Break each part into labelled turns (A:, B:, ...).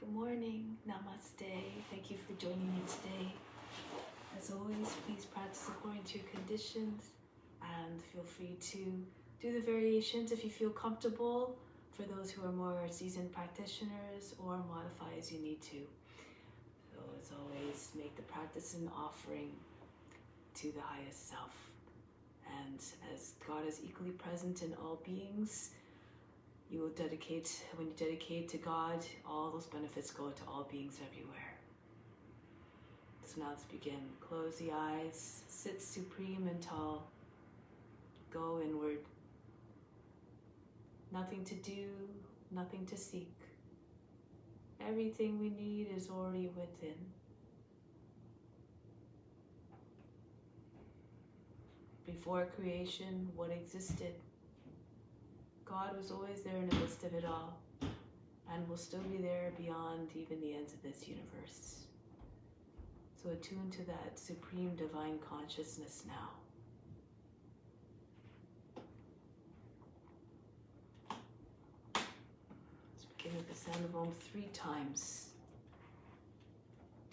A: Good morning, namaste. Thank you for joining me today. As always, please practice according to your conditions and feel free to do the variations if you feel comfortable for those who are more seasoned practitioners, or modify as you need to. So as always, make the practice an offering to the highest self. And as God is equally present in all beings, you will dedicate, when you dedicate to God, all those benefits go to all beings everywhere. So now let's begin. Close the eyes, sit supreme and tall, go inward. Nothing to do, nothing to seek. Everything we need is already within. Before creation, what existed? God was always there in the midst of it all, and will still be there beyond even the ends of this universe. So attune to that supreme divine consciousness now. Let's begin with the sound of Om 3 times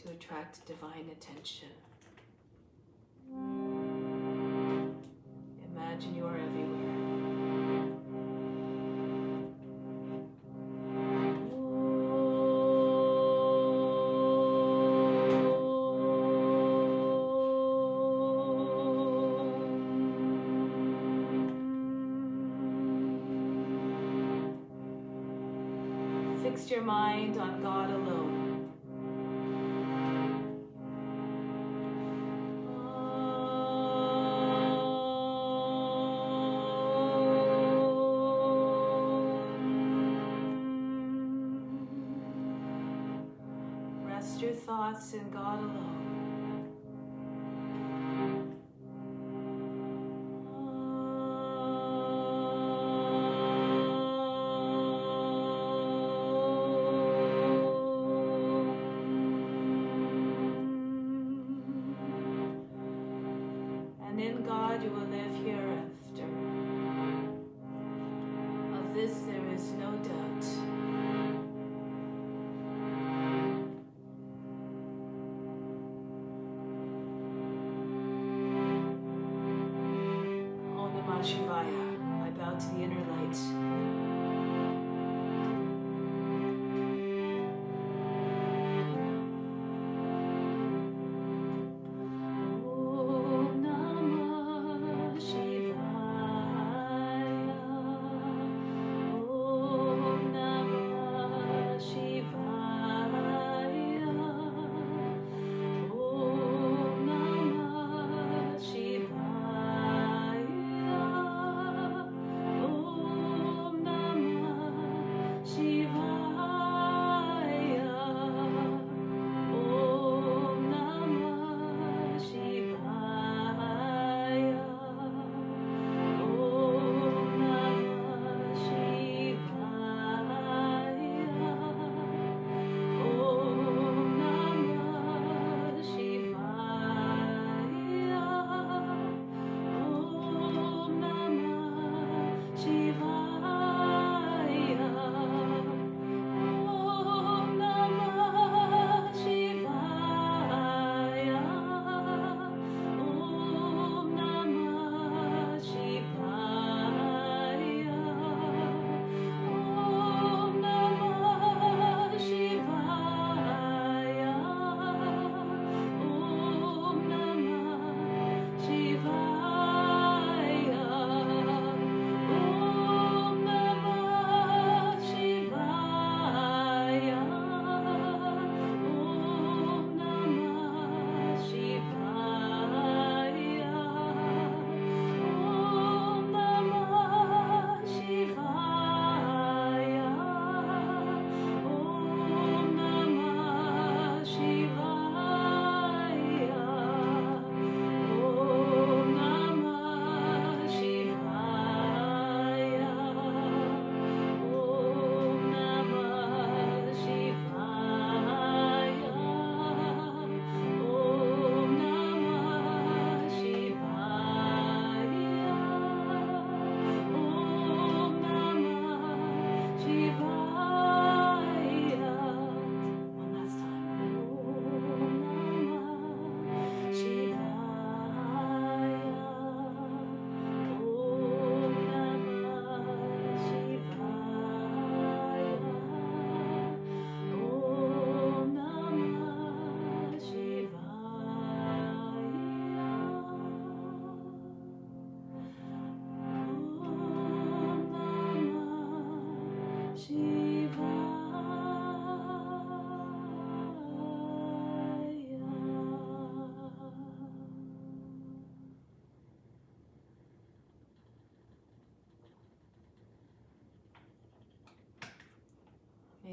A: to attract divine attention. Imagine you are everywhere. Fix your mind on God alone. Rest your thoughts in God alone. And in God you will live hereafter. Of this there is no doubt.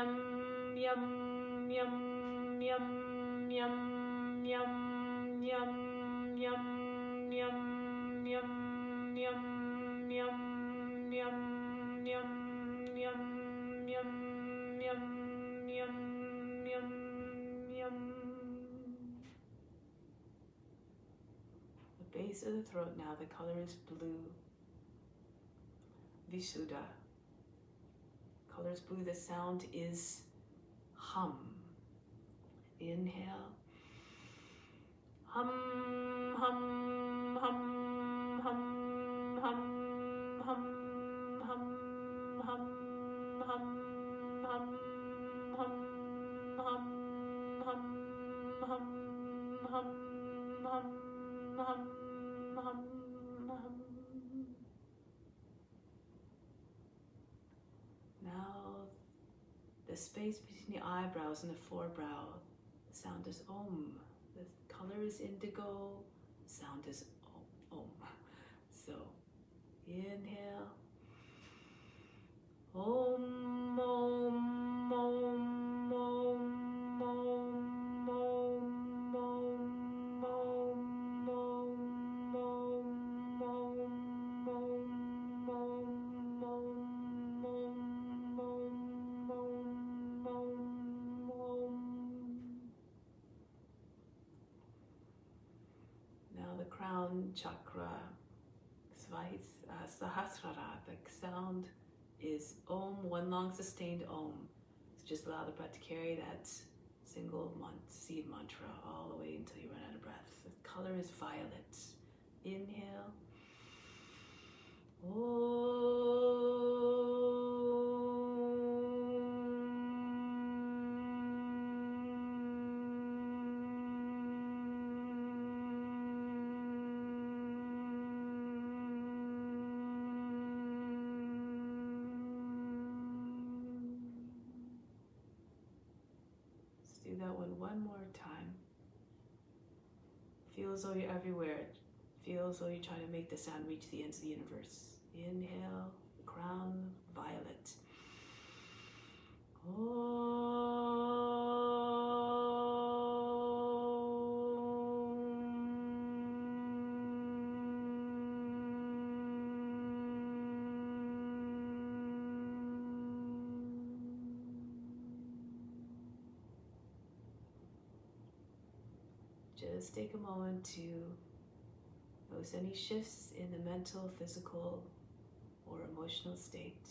A: yum, yum, yum, yum, yum, yum, yum, yum, yum, yum, yum, yum, yum, yum, yum, yum, yum, yum, yum. The base of the throat now, the color is blue. Visuddha. Color is blue, the sound is hum. Inhale. Hum, hum, hum, hum, hum, hum, hum, hum, hum, hum, hum, hum, hum, hum, hum, hum. Now, the space between the eyebrows and the forebrow, the sound is Om. The color is indigo, sound is Om. So, inhale. Om, Om, Om, Om, Om, Om, Om, Om, Om, Om, Now the crown chakra, Sahasrara, the sound is Om, one long sustained Om. So just allow the breath to carry that single seed mantra all the way until you run out of breath. The color is violet. Inhale. Do that one more time. Feel as though you're everywhere. Feel as though you're trying to make the sound reach the ends of the universe. Inhale, crown, violet. Just take a moment to notice any shifts in the mental, physical, or emotional state.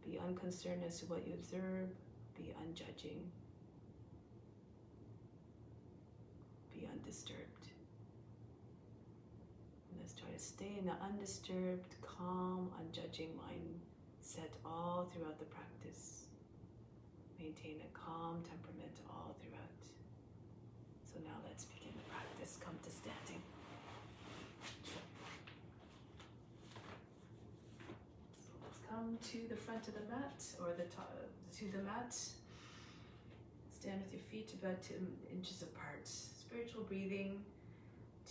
A: Be unconcerned as to what you observe. Be unjudging. Be undisturbed. And let's try to stay in the undisturbed, calm, unjudging mindset all throughout the practice. Maintain a calm temperament all throughout. So now let's begin the practice. Come to standing. So let's come to the front of the mat, or to the mat. Stand with your feet about 2 inches apart. Spiritual breathing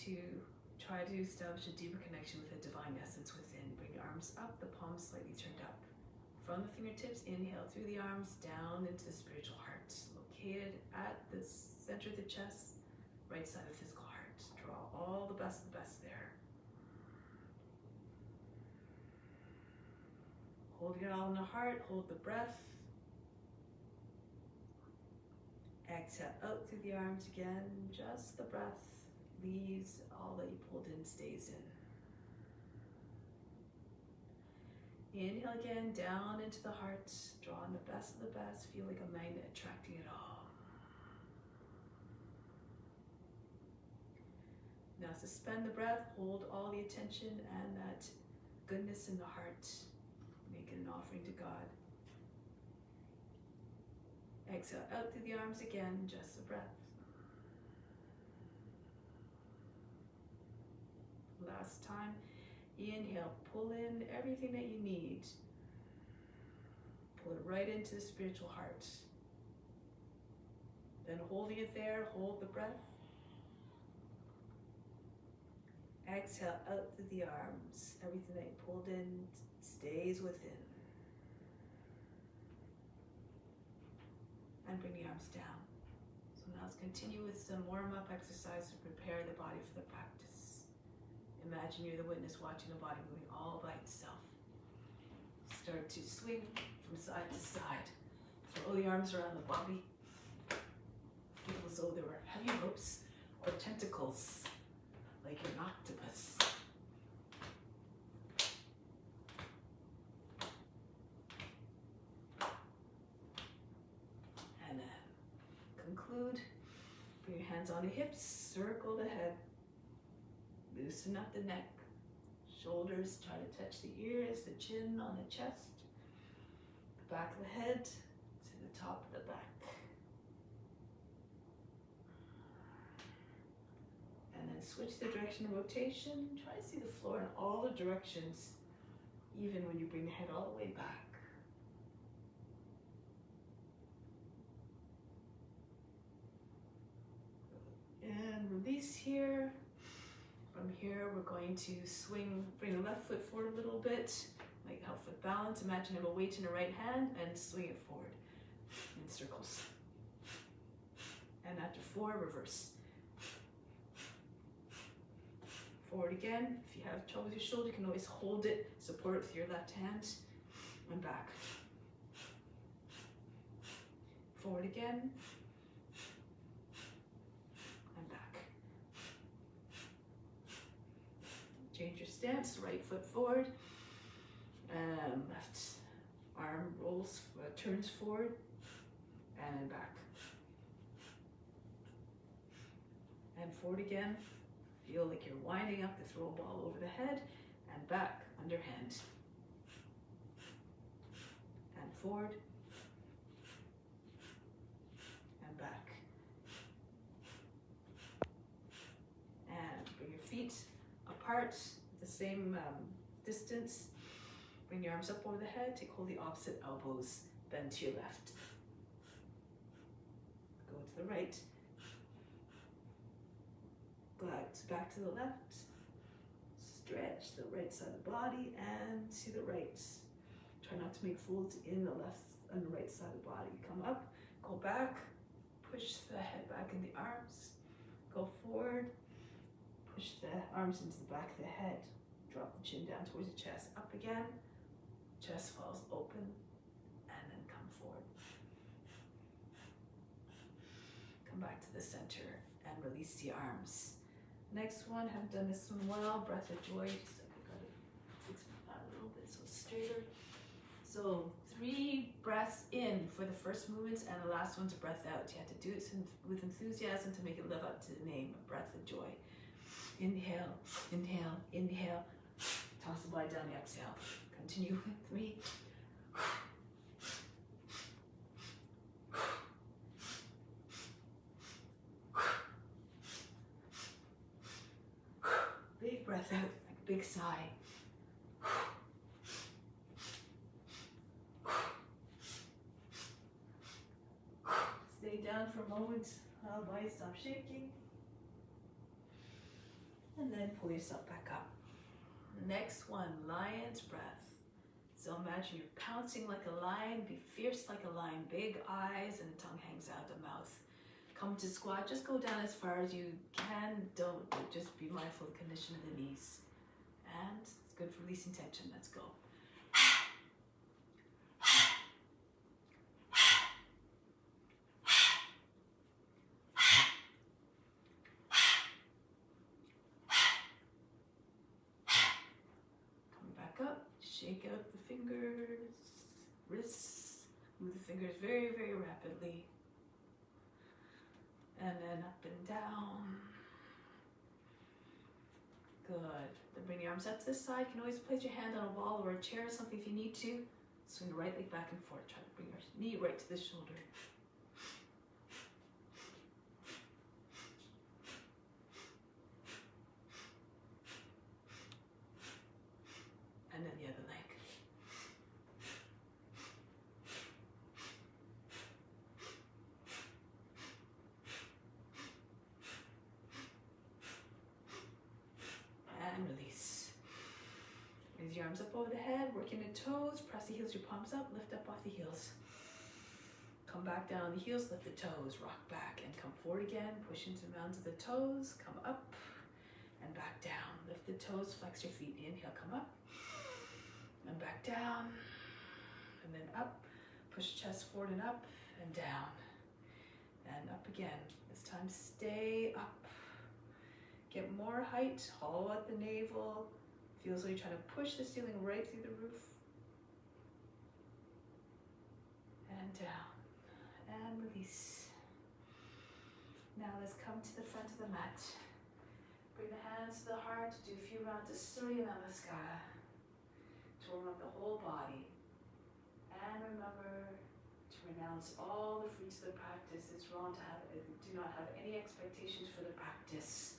A: to try to establish a deeper connection with the divine essence within. Bring your arms up, the palms slightly turned up. From the fingertips, inhale through the arms, down into the spiritual heart. Located at the center of the chest, right side of physical heart. Draw all the best there. Hold it all in the heart, hold the breath. Exhale out through the arms again, just the breath leaves, all that you pulled in stays in. Inhale again, down into the heart, draw on the best of the best, feel like a magnet attracting it all. Now suspend the breath, hold all the attention and that goodness in the heart. Make it an offering to God. Exhale out through the arms again, just the breath. Last time, inhale, pull in everything that you need. Pull it right into the spiritual heart. Then holding it there, hold the breath. Exhale out through the arms. Everything that you pulled in stays within. and bring the arms down. So now let's continue with some warm-up exercise to prepare the body for the practice. Imagine you're the witness watching the body moving all by itself. Start to swing from side to side. Throw the arms around the body. Feel as though there were heavy ropes or tentacles, like an octopus. And then conclude. Bring your hands on the hips, circle the head. Loosen up the neck. Shoulders try to touch the ears, the chin on the chest. The back of the head to the top of the back. And then switch the direction of rotation. Try to see the floor in all the directions, even when you bring the head all the way back. And release here. From here, we're going to swing, bring the left foot forward a little bit, like half foot balance. Imagine you have a weight in the right hand and swing it forward in circles. And after 4, reverse. Forward again. If you have trouble with your shoulder, you can always hold it, support it with your left hand, and back. Forward again. And back. Change your stance, right foot forward. Left arm rolls, turns forward, and then back. And forward again. Feel like you're winding up the throw ball over the head, and back, underhand. And forward, and back. And bring your feet apart, the same distance. Bring your arms up over the head, take hold of the opposite elbows, bend to your left. Go to the right. Glide back to the left. Stretch the right side of the body and to the right. Try not to make folds in the left and the right side of the body. Come up, go back, push the head back in the arms, go forward, push the arms into the back of the head, drop the chin down towards the chest, up again, chest falls open, and then come forward. Come back to the center and release the arms. Next one, haven't done this one well, breath of joy. Just I gotta fix that a little bit so it's straighter. So 3 breaths in for the first movements, and the last one's a breath out. You have to do it with enthusiasm to make it live up to the name, a breath of joy. Inhale, inhale, inhale. Toss the body down the exhale. Continue with me. Big breath out, like a big sigh. Stay down for a moment while the body stops shaking. And then pull yourself back up. Next one, lion's breath. So imagine you're pouncing like a lion, be fierce like a lion, big eyes and the tongue hangs out of the mouth. Come to squat, just go down as far as you can. Don't, just be mindful of the condition of the knees. And it's good for releasing tension, let's go. Coming back up, shake out the fingers, wrists, move the fingers very, very rapidly. And then up and down. Good. Then bring your arms up to the side. You can always place your hand on a wall or a chair or something if you need to. Swing the right leg back and forth. Try to bring your knee right to the shoulder. And then the other leg. And release. Raise your arms up over the head, working the toes, press the heels, your palms up, lift up off the heels. Come come back down on the heels, lift the toes, rock back and come forward again, push into the mounds of the toes, come up and back down. Lift the toes, flex your feet, inhale, come up and back down, and then up, push chest forward and up and down, and up again. This time stay up. Get more height, hollow out the navel. Feels like you're trying to push the ceiling right through the roof. And down, and release. Now let's come to the front of the mat. Bring the hands to the heart, do a few rounds of Surya Namaskara to warm up the whole body. And remember to renounce all the fruits of the practice. It's wrong to do not have any expectations for the practice.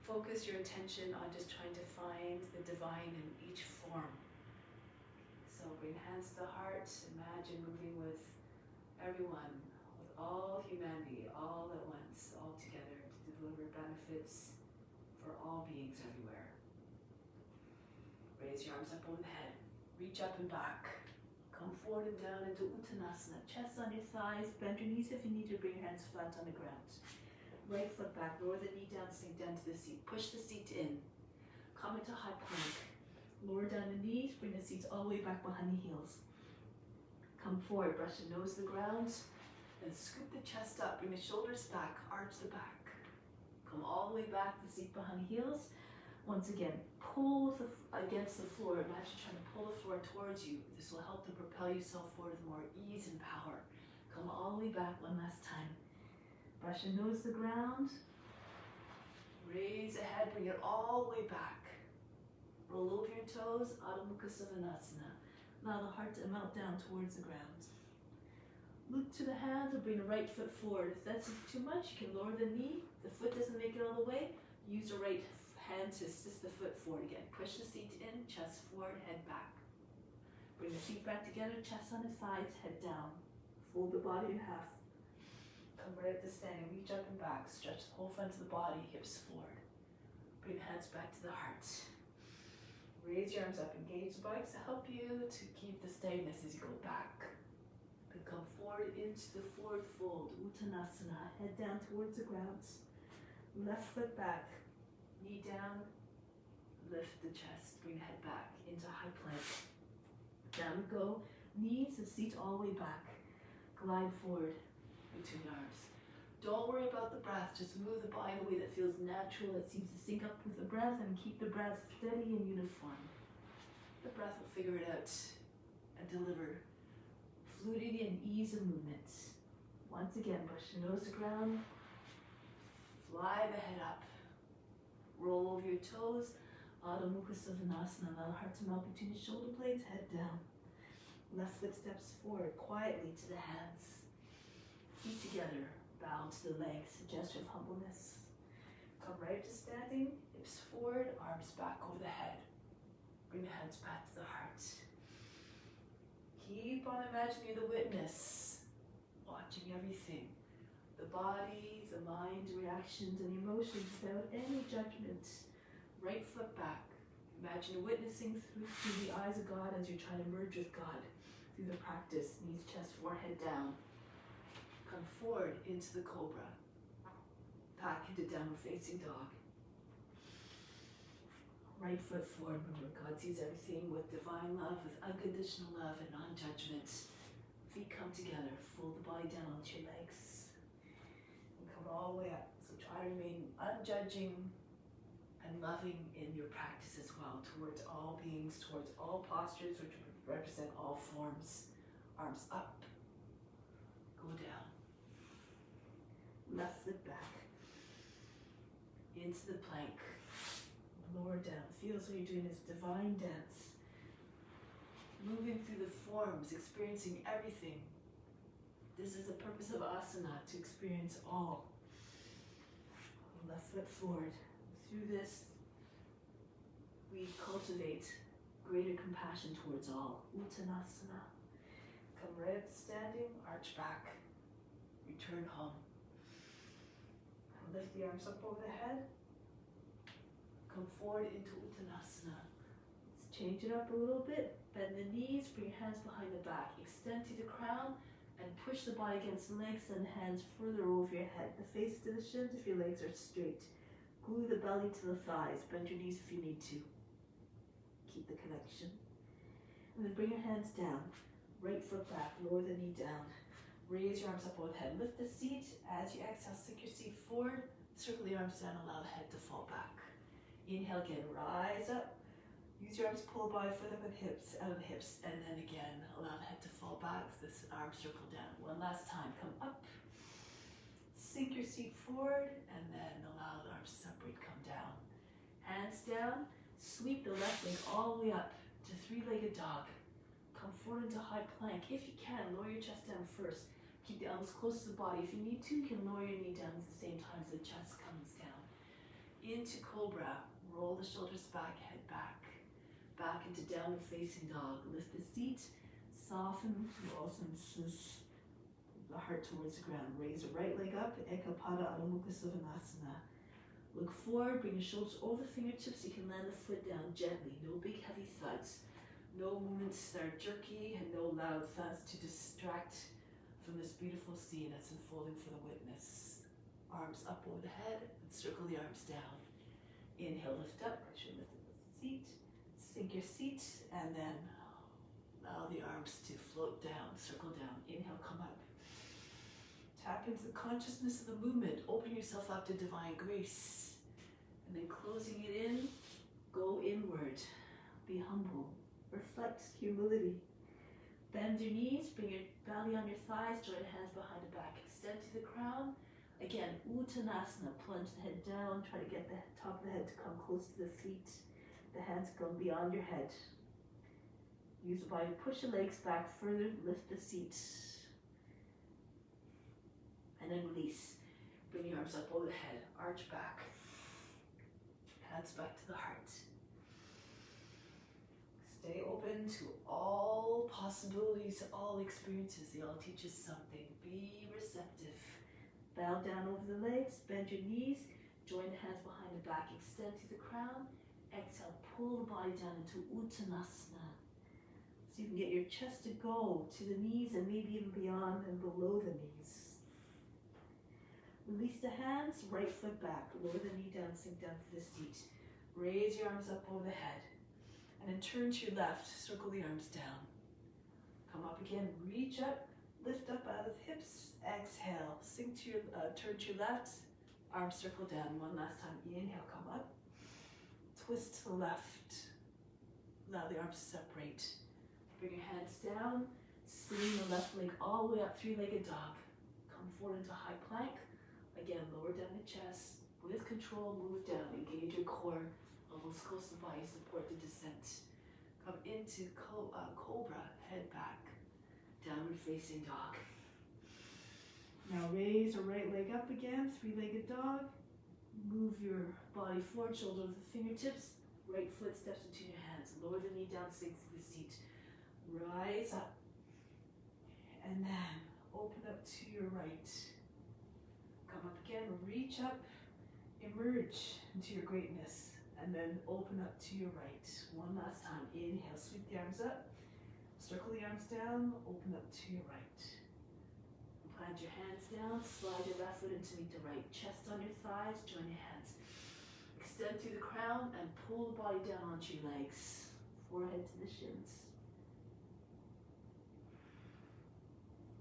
A: Focus your attention on just trying to find the divine in each form. So bring hands to the heart, imagine moving with everyone, with all humanity, all at once, all together to deliver benefits for all beings everywhere. Raise your arms up over the head, reach up and back, come forward and down into Uttanasana, chest on your thighs, bend your knees if you need to, bring your hands flat on the ground. Right foot back, lower the knee down, sink down to the seat. Push the seat in. Come into high plank. Lower down the knees, bring the seats all the way back behind the heels. Come forward, brush the nose to the ground, and scoop the chest up. Bring the shoulders back, arch the back. Come all the way back, the seat behind the heels. Once again, pull against the floor. Imagine trying to pull the floor towards you. This will help to propel yourself forward with more ease and power. Come all the way back one last time. Brush your nose to the ground. Raise the head, bring it all the way back. Roll over your toes, Adho Mukha Savasana. Allow the heart to melt down towards the ground. Look to the hands and bring the right foot forward. If that's too much, you can lower the knee. If the foot doesn't make it all the way, use the right hand to assist the foot forward again. Push the seat in, chest forward, head back. Bring the feet back together, chest on the thighs, head down. Fold the body in half. Come right up to standing, reach up and back, stretch the whole front of the body, hips forward. Bring the hands back to the heart. Raise your arms up, engage the body to help you to keep the steadiness as you go back. Then come forward into the forward fold, Uttanasana, head down towards the ground. Left foot back, knee down, lift the chest, bring the head back into high plank. Down we go, knees and seat all the way back. Glide forward. Between arms. Don't worry about the breath, just move the body in a way that feels natural, that seems to sync up with the breath, and keep the breath steady and uniform. The breath will figure it out and deliver fluidity and ease of movement. Once again, brush your nose to the ground, fly the head up, roll over your toes, Adho Mukha Savasana, allow the heart to melt between the shoulder blades, head down. Left foot steps forward, quietly to the hands. Feet together, bow to the legs, a gesture of humbleness. Come right to standing, hips forward, arms back over the head. Bring the hands back to the heart. Keep on imagining you're the witness, watching everything. The body, the mind, reactions, and emotions without any judgment. Right foot back. Imagine witnessing through the eyes of God as you're trying to merge with God through the practice. Knees, chest, forehead down. Come forward into the cobra. Back into downward facing dog. Right foot forward. Remember, God sees everything with divine love, with unconditional love and non-judgment. Feet come together. Fold the body down onto your legs. And come all the way up. So try to remain unjudging and loving in your practice as well, towards all beings, towards all postures, which represent all forms. Arms up. Go down. Left foot back, into the plank, lower down. Feels like you're doing this divine dance. Moving through the forms, experiencing everything. This is the purpose of asana, to experience all. Left foot forward. Through this, we cultivate greater compassion towards all. Uttanasana. Come right up to standing, arch back, return home. Lift the arms up over the head. Come forward into Uttanasana. Let's change it up a little bit. Bend the knees, bring your hands behind the back. Extend to the crown And push the body against the legs and hands further over your head. The face to the shins if your legs are straight. Glue the belly to the thighs. Bend your knees if you need to. Keep the connection. And then bring your hands down. Right foot back. Lower the knee down. Raise your arms up overhead. Lift the seat. As you exhale, sink your seat forward. Circle the arms down. Allow the head to fall back. Inhale again. Rise up. Use your arms, pull the body further with hips, out of the hips, and then again, allow the head to fall back. This arm circle down. One last time. Come up. Sink your seat forward, and then allow the arms to separate. Come down. Hands down. Sweep the left leg all the way up to three-legged dog. Come forward into high plank. If you can, lower your chest down first. Keep the elbows close to the body. If you need to, you can lower your knee down at the same time as the chest comes down. Into cobra. Roll the shoulders back, head back. Back into downward facing dog. Lift the seat. Soften the heart towards the ground. Raise the right leg up. Ekapada Adho Mukha Savasana. Look forward. Bring your shoulders over the fingertips. You can land the foot down gently. No big heavy thuds. No movements that are jerky and no loud thuds to distract from this beautiful scene that's unfolding for the witness. Arms up over the head and circle the arms down. Inhale, lift up. I should lift the seat. Sink your seat and then allow the arms to float down, circle down. Inhale, come up. Tap into the consciousness of the movement. Open yourself up to divine grace. And then closing it in, go inward. Be humble. Reflect humility. Bend your knees, bring your belly on your thighs, join hands behind the back. Extend to the crown. Again, Uttanasana. Plunge the head down. Try to get the top of the head to come close to the feet. The hands come beyond your head. Use the body to push the legs back further. Lift the seat. And then release. Bring your arms up over the head. Arch back. Hands back to the heart. Stay open to all possibilities, all experiences. They all teach us something. Be receptive. Bow down over the legs. Bend your knees. Join the hands behind the back. Extend to the crown. Exhale, pull the body down into Uttanasana. So you can get your chest to go to the knees and maybe even beyond and below the knees. Release the hands, right foot back. Lower the knee down, sink down to the seat. Raise your arms up over the head. And then turn to your left, circle the arms down. Come up again, reach up, lift up out of the hips. Exhale, sink to your, turn to your left, arms circle down. One last time, inhale, come up. Twist to the left. Allow the arms to separate. Bring your hands down. Swing the left leg all the way up, three-legged dog. Come forward into high plank. Again, lower down the chest. With control, move down. Engage your core. Elbows close to the body. Support the descent. Come into cobra. Head back. Downward facing dog. Now raise the right leg up again. Three-legged dog. Move your body forward, shoulder with the fingertips. Right foot steps into your hands. Lower the knee down, sink to the seat. Rise up. And then open up to your right. Come up again, reach up, emerge into your greatness. And then open up to your right. One last time. Inhale, sweep the arms up. Circle the arms down, open up to your right. Plant your hands down, slide your left foot into meet the right. Chest on your thighs, join your hands. Extend through the crown and pull the body down onto your legs. Forehead to the shins.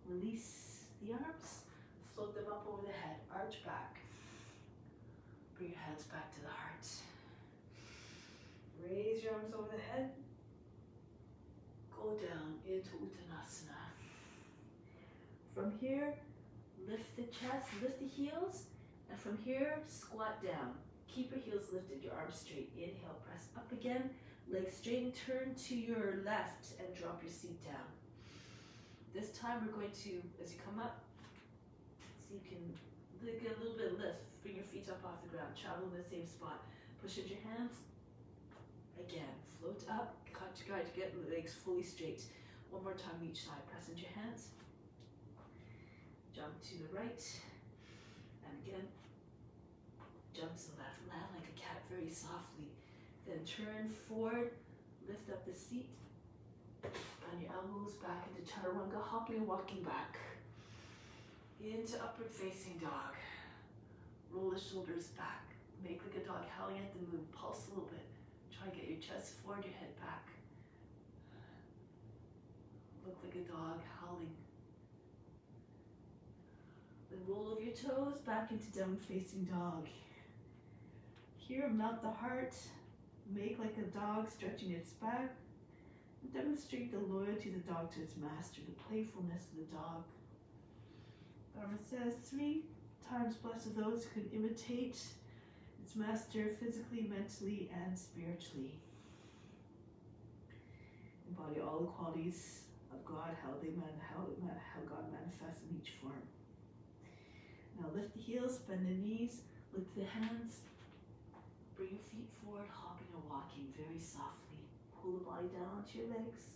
A: Release the arms, float them up over the head, arch back. Bring your hands back to the heart. Raise your arms over the head. Go down into Uttanasana. From here, lift the chest, lift the heels, and from here, squat down. Keep your heels lifted, your arms straight. Inhale, press up again, legs straight, and turn to your left and drop your seat down. This time we're going to, as you come up, so you can get a little bit of lift. Bring your feet up off the ground, travel in the same spot. Push into your hands. Again, float up, try to get the legs fully straight. One more time each side, press into your hands. Jump to the right, and again, jump to the left, land like a cat very softly. Then turn forward, lift up the seat, Turn your elbows back into chaturanga, hopping and walking back. Into upward facing dog. Roll the shoulders back. Make like a dog howling at the moon. Pulse a little bit. Try to get your chest forward, your head back. Look like a dog howling. Then roll over your toes back into downward facing dog. Here, melt the heart. Make like a dog stretching its back. Demonstrate the loyalty of the dog to its master, the playfulness of the dog. Dharma says 3 times blessed are those who can imitate its master physically, mentally, and spiritually. Embody all the qualities of God, how God manifests in each form. Now lift the heels, bend the knees, lift the hands, bring your feet forward, hopping or walking very softly. Pull the body down to your legs.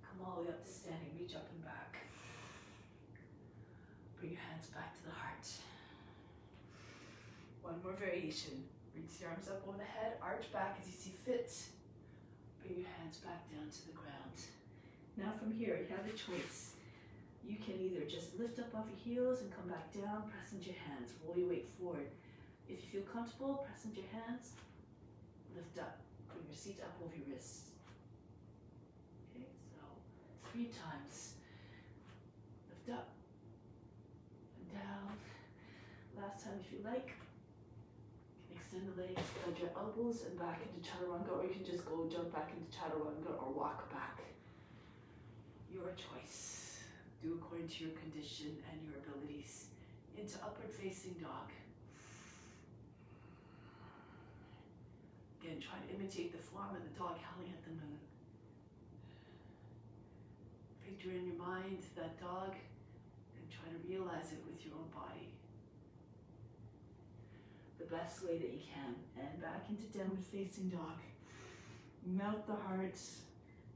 A: Come all the way up to standing, reach up and back. Bring your hands back to the heart. One more variation. Reach the arms up over the head, arch back as you see fit. Bring your hands back down to the ground. Now from here, you have a choice. You can either just lift up off your heels and come back down, press into your hands, roll your weight forward. If you feel comfortable, press into your hands, lift up. Bring your seat up over your wrists. Okay, so 3 times. Lift up and down. Last time if you like. Extend the legs, spread your elbows and back into chaturanga, or you can just go jump back into chaturanga or walk back. Your choice. Do according to your condition and your abilities. Into upward facing dog. Again, try to imitate the form of the dog howling at the moon. Picture in your mind that dog and try to realize it with your own body. The best way that you can. And back into downward facing dog. Melt the heart,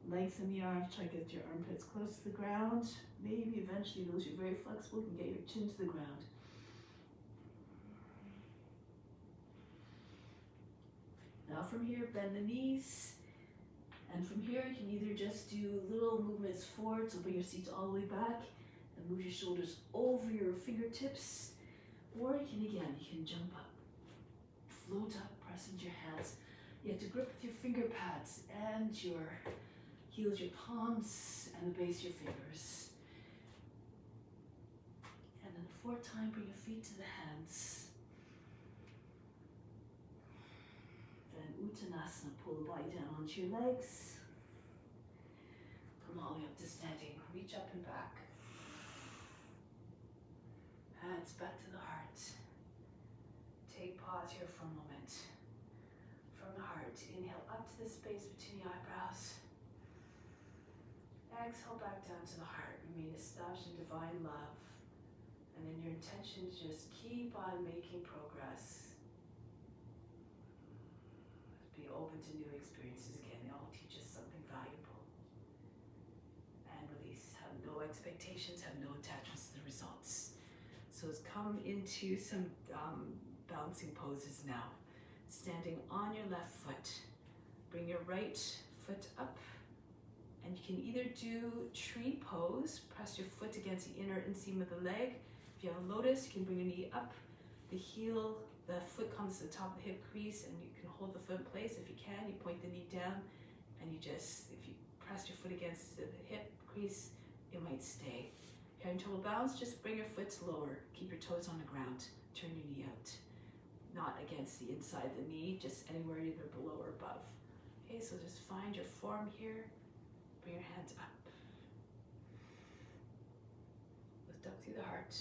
A: lengthen the arms, try to get your armpits close to the ground. Maybe eventually, those who are very flexible can get your chin to the ground. Now from here, bend the knees. And from here, you can either just do little movements forward, so bring your seat all the way back and move your shoulders over your fingertips. Or you can jump up, float up, press into your hands. You have to grip with your finger pads and your heels, your palms, and the base of your fingers. And then the 4th time, bring your feet to the hands. Then Uttanasana, pull the body down onto your legs. Come all the way up to standing, reach up and back. Hands back to the heart. Take pause here for a moment. From the heart, inhale up to the space between the eyebrows. Exhale back down to the heart. Remain established in divine love. And then your intention is just keep on making progress. Be open to new experiences again. They all teach us something valuable. And release. Have no expectations, have no attachments to the results. So let's come into some balancing poses now. Standing on your left foot. Bring your right foot up. And you can either do tree pose, press your foot against the inner inseam of the leg. If you have a lotus, you can bring your knee up, the heel, the foot comes to the top of the hip crease, and you can hold the foot in place. If you can, you point the knee down, and you just, if you press your foot against the hip crease, it might stay. If you're having total balance, just bring your foot lower. Keep your toes on the ground. Turn your knee out. Not against the inside of the knee, just anywhere either below or above. Okay, so just find your form here. Bring your hands up. Lift up through the heart.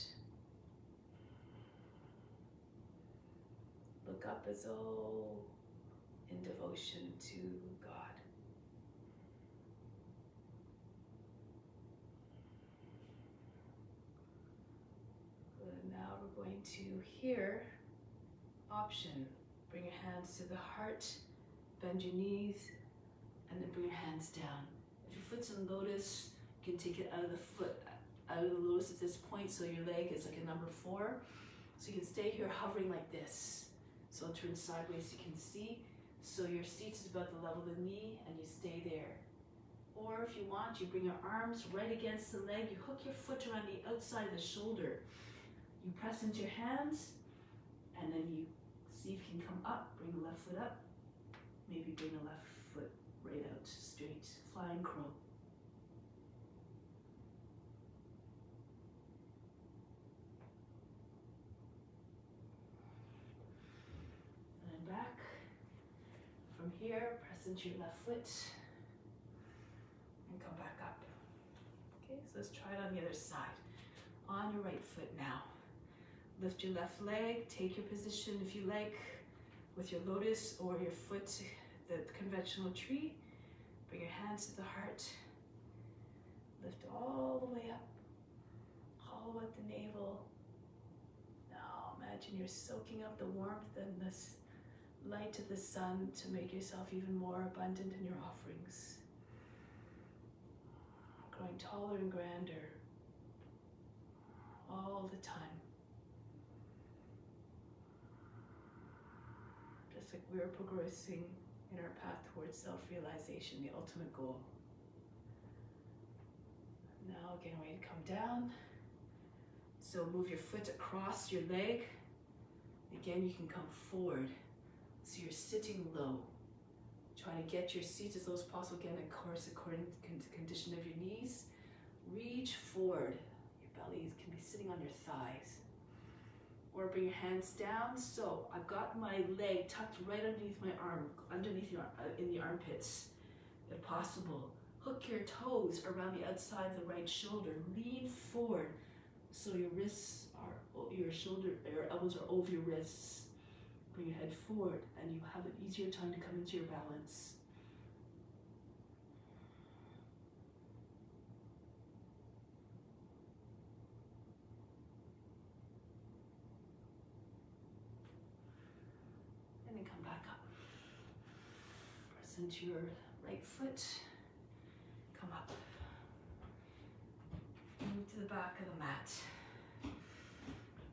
A: Look up as though in devotion to God. Good. Now we're going to hear option. Bring your hands to the heart, bend your knees, and then bring your hands down. If your foot's in lotus, you can take it out of the foot, out of the lotus at this point, so your leg is like a number 4. So you can stay here hovering like this. So I'll turn sideways so you can see. So your seat is about the level of the knee, and you stay there. Or if you want, you bring your arms right against the leg. You hook your foot around the outside of the shoulder. You press into your hands, and then you see if you can come up. Bring the left foot up. Maybe bring the left foot right out, straight. Flying crow. And then back. From here, press into your left foot. And come back up. Okay, so let's try it on the other side. On your right foot now. Lift your left leg, take your position if you like, with your lotus or your foot, the conventional tree. Bring your hands to the heart. Lift all the way up. Hollow out the navel. Now imagine you're soaking up the warmth and this light of the sun to make yourself even more abundant in your offerings. Growing taller and grander all the time. Just like we're progressing in our path towards self-realization, the ultimate goal. Now getting ready to come down. So move your foot across your leg. Again, you can come forward. So you're sitting low. Trying to get your seat as low as possible. Again, of course, according to the condition of your knees. Reach forward. Your belly can be sitting on your thighs. Or bring your hands down. So I've got my leg tucked right underneath my arm, underneath your, in the armpits, if possible. Hook your toes around the outside of the right shoulder. Lean forward so your wrists are, your elbows are over your wrists. Bring your head forward and you have an easier time to come into your balance. And then come back up. Press into your right foot. Come up. Move to the back of the mat.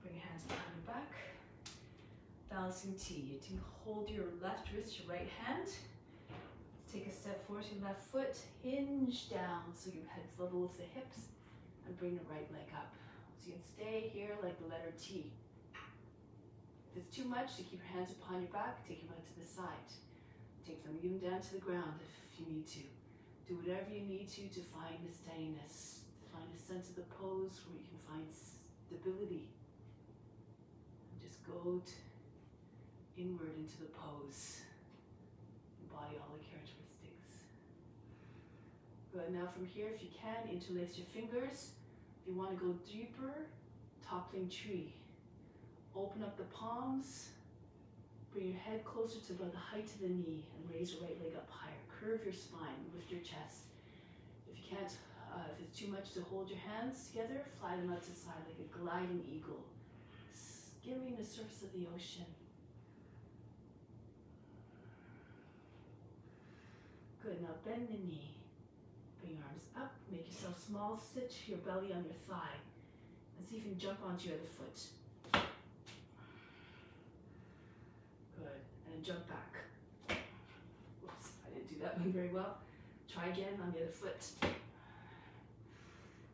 A: Bring your hands behind your back. Balancing T. You can hold your left wrist, your right hand. Take a step forward to your left foot. Hinge down so your head's level with the hips. And bring the right leg up. So you can stay here like the letter T. If it's too much, to keep your hands upon your back, take your leg to the side. Take them even down to the ground if you need to. Do whatever you need to find the steadiness, to find a sense of the pose where you can find stability. And just go inward into the pose. Embody all the characteristics. Good. Now from here, if you can, interlace your fingers. If you want to go deeper, toppling tree. Open up the palms. Bring your head closer to about the height of the knee and raise your right leg up higher. Curve your spine, lift your chest. If you can't, if it's too much to hold your hands together, fly them out to the side like a gliding eagle, skimming the surface of the ocean. Good, now bend the knee. Bring your arms up, make yourself small, sit your belly on your thigh. And see if you can jump onto your other foot. Good, and then jump back. Whoops, I didn't do that one very well. Try again on the other foot.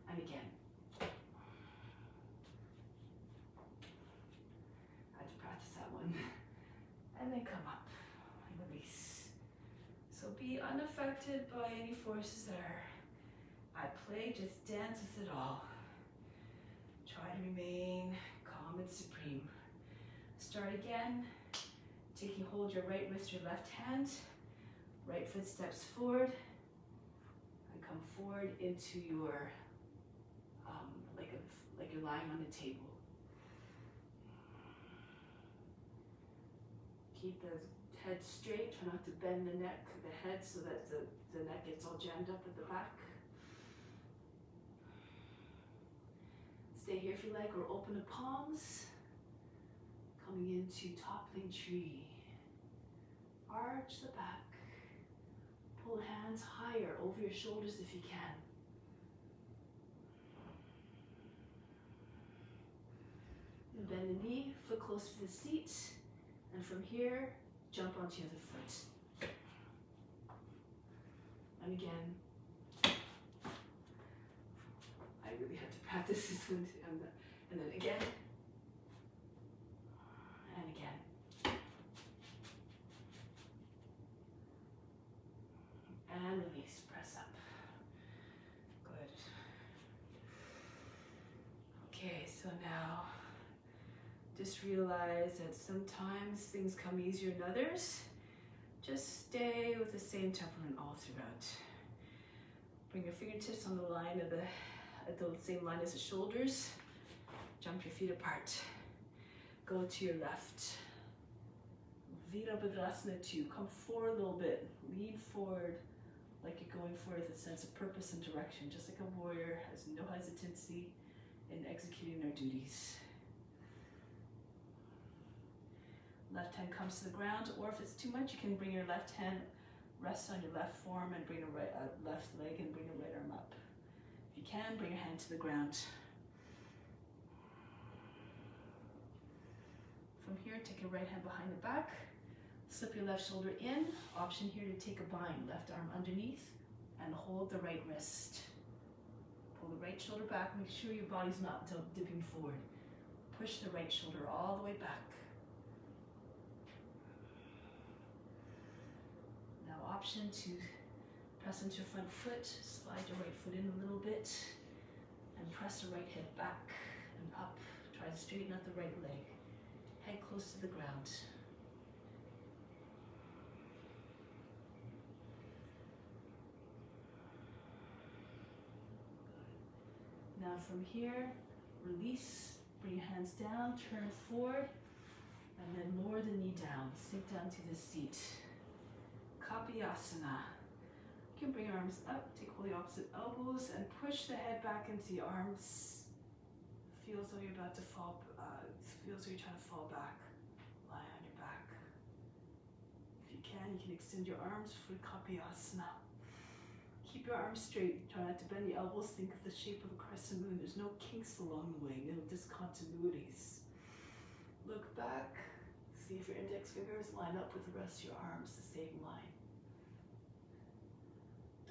A: And again. I had to practice that one. And then come up and release. So be unaffected by any forces that are at play, just dance with it all. Try to remain calm and supreme. Start again. Taking hold your right wrist, your left hand. Right foot steps forward. And come forward into your, like you're lying on the table. Keep the head straight, try not to bend the neck, the head, so that the neck gets all jammed up at the back. Stay here if you like, or open the palms. Coming into toppling tree. Arch the back. Pull hands higher over your shoulders if you can. And bend the knee, foot close to the seat. And from here, jump onto the other foot. And again, really had to practice this one, and then again, and again. And release, press up. Good. Okay, so now just realize that sometimes things come easier than others. Just stay with the same temperament all throughout. Bring your fingertips on the line of the same line as the shoulders. Jump your feet apart. Go to your left. Virabhadrasana 2. Come forward a little bit. Lean forward like you're going forward with a sense of purpose and direction, just like a warrior has no hesitancy in executing their duties. Left hand comes to the ground, or if it's too much, you can bring your left hand, rest on your left forearm, and bring a left leg and bring your right arm up. If you can, bring your hand to the ground. From here, take your right hand behind the back, slip your left shoulder in. Option here to take a bind, left arm underneath, and hold the right wrist. Pull the right shoulder back, make sure your body's not dipping forward. Push the right shoulder all the way back. Now option to press into your front foot, slide your right foot in a little bit, and press the right hip back and up. Try to straighten out the right leg. Head close to the ground. Now from here, release, bring your hands down, turn forward, and then lower the knee down, sink down to the seat. Kapiyasana. You can bring your arms up, take hold of the opposite elbows, and push the head back into the arms. Feel as though you're about to fall, feel as though you're trying to fall back. Lie on your back. If you can extend your arms for Kapiyasana. Keep your arms straight. Try not to bend the elbows. Think of the shape of a crescent moon. There's no kinks along the way, no discontinuities. Look back. See if your index fingers line up with the rest of your arms, the same line.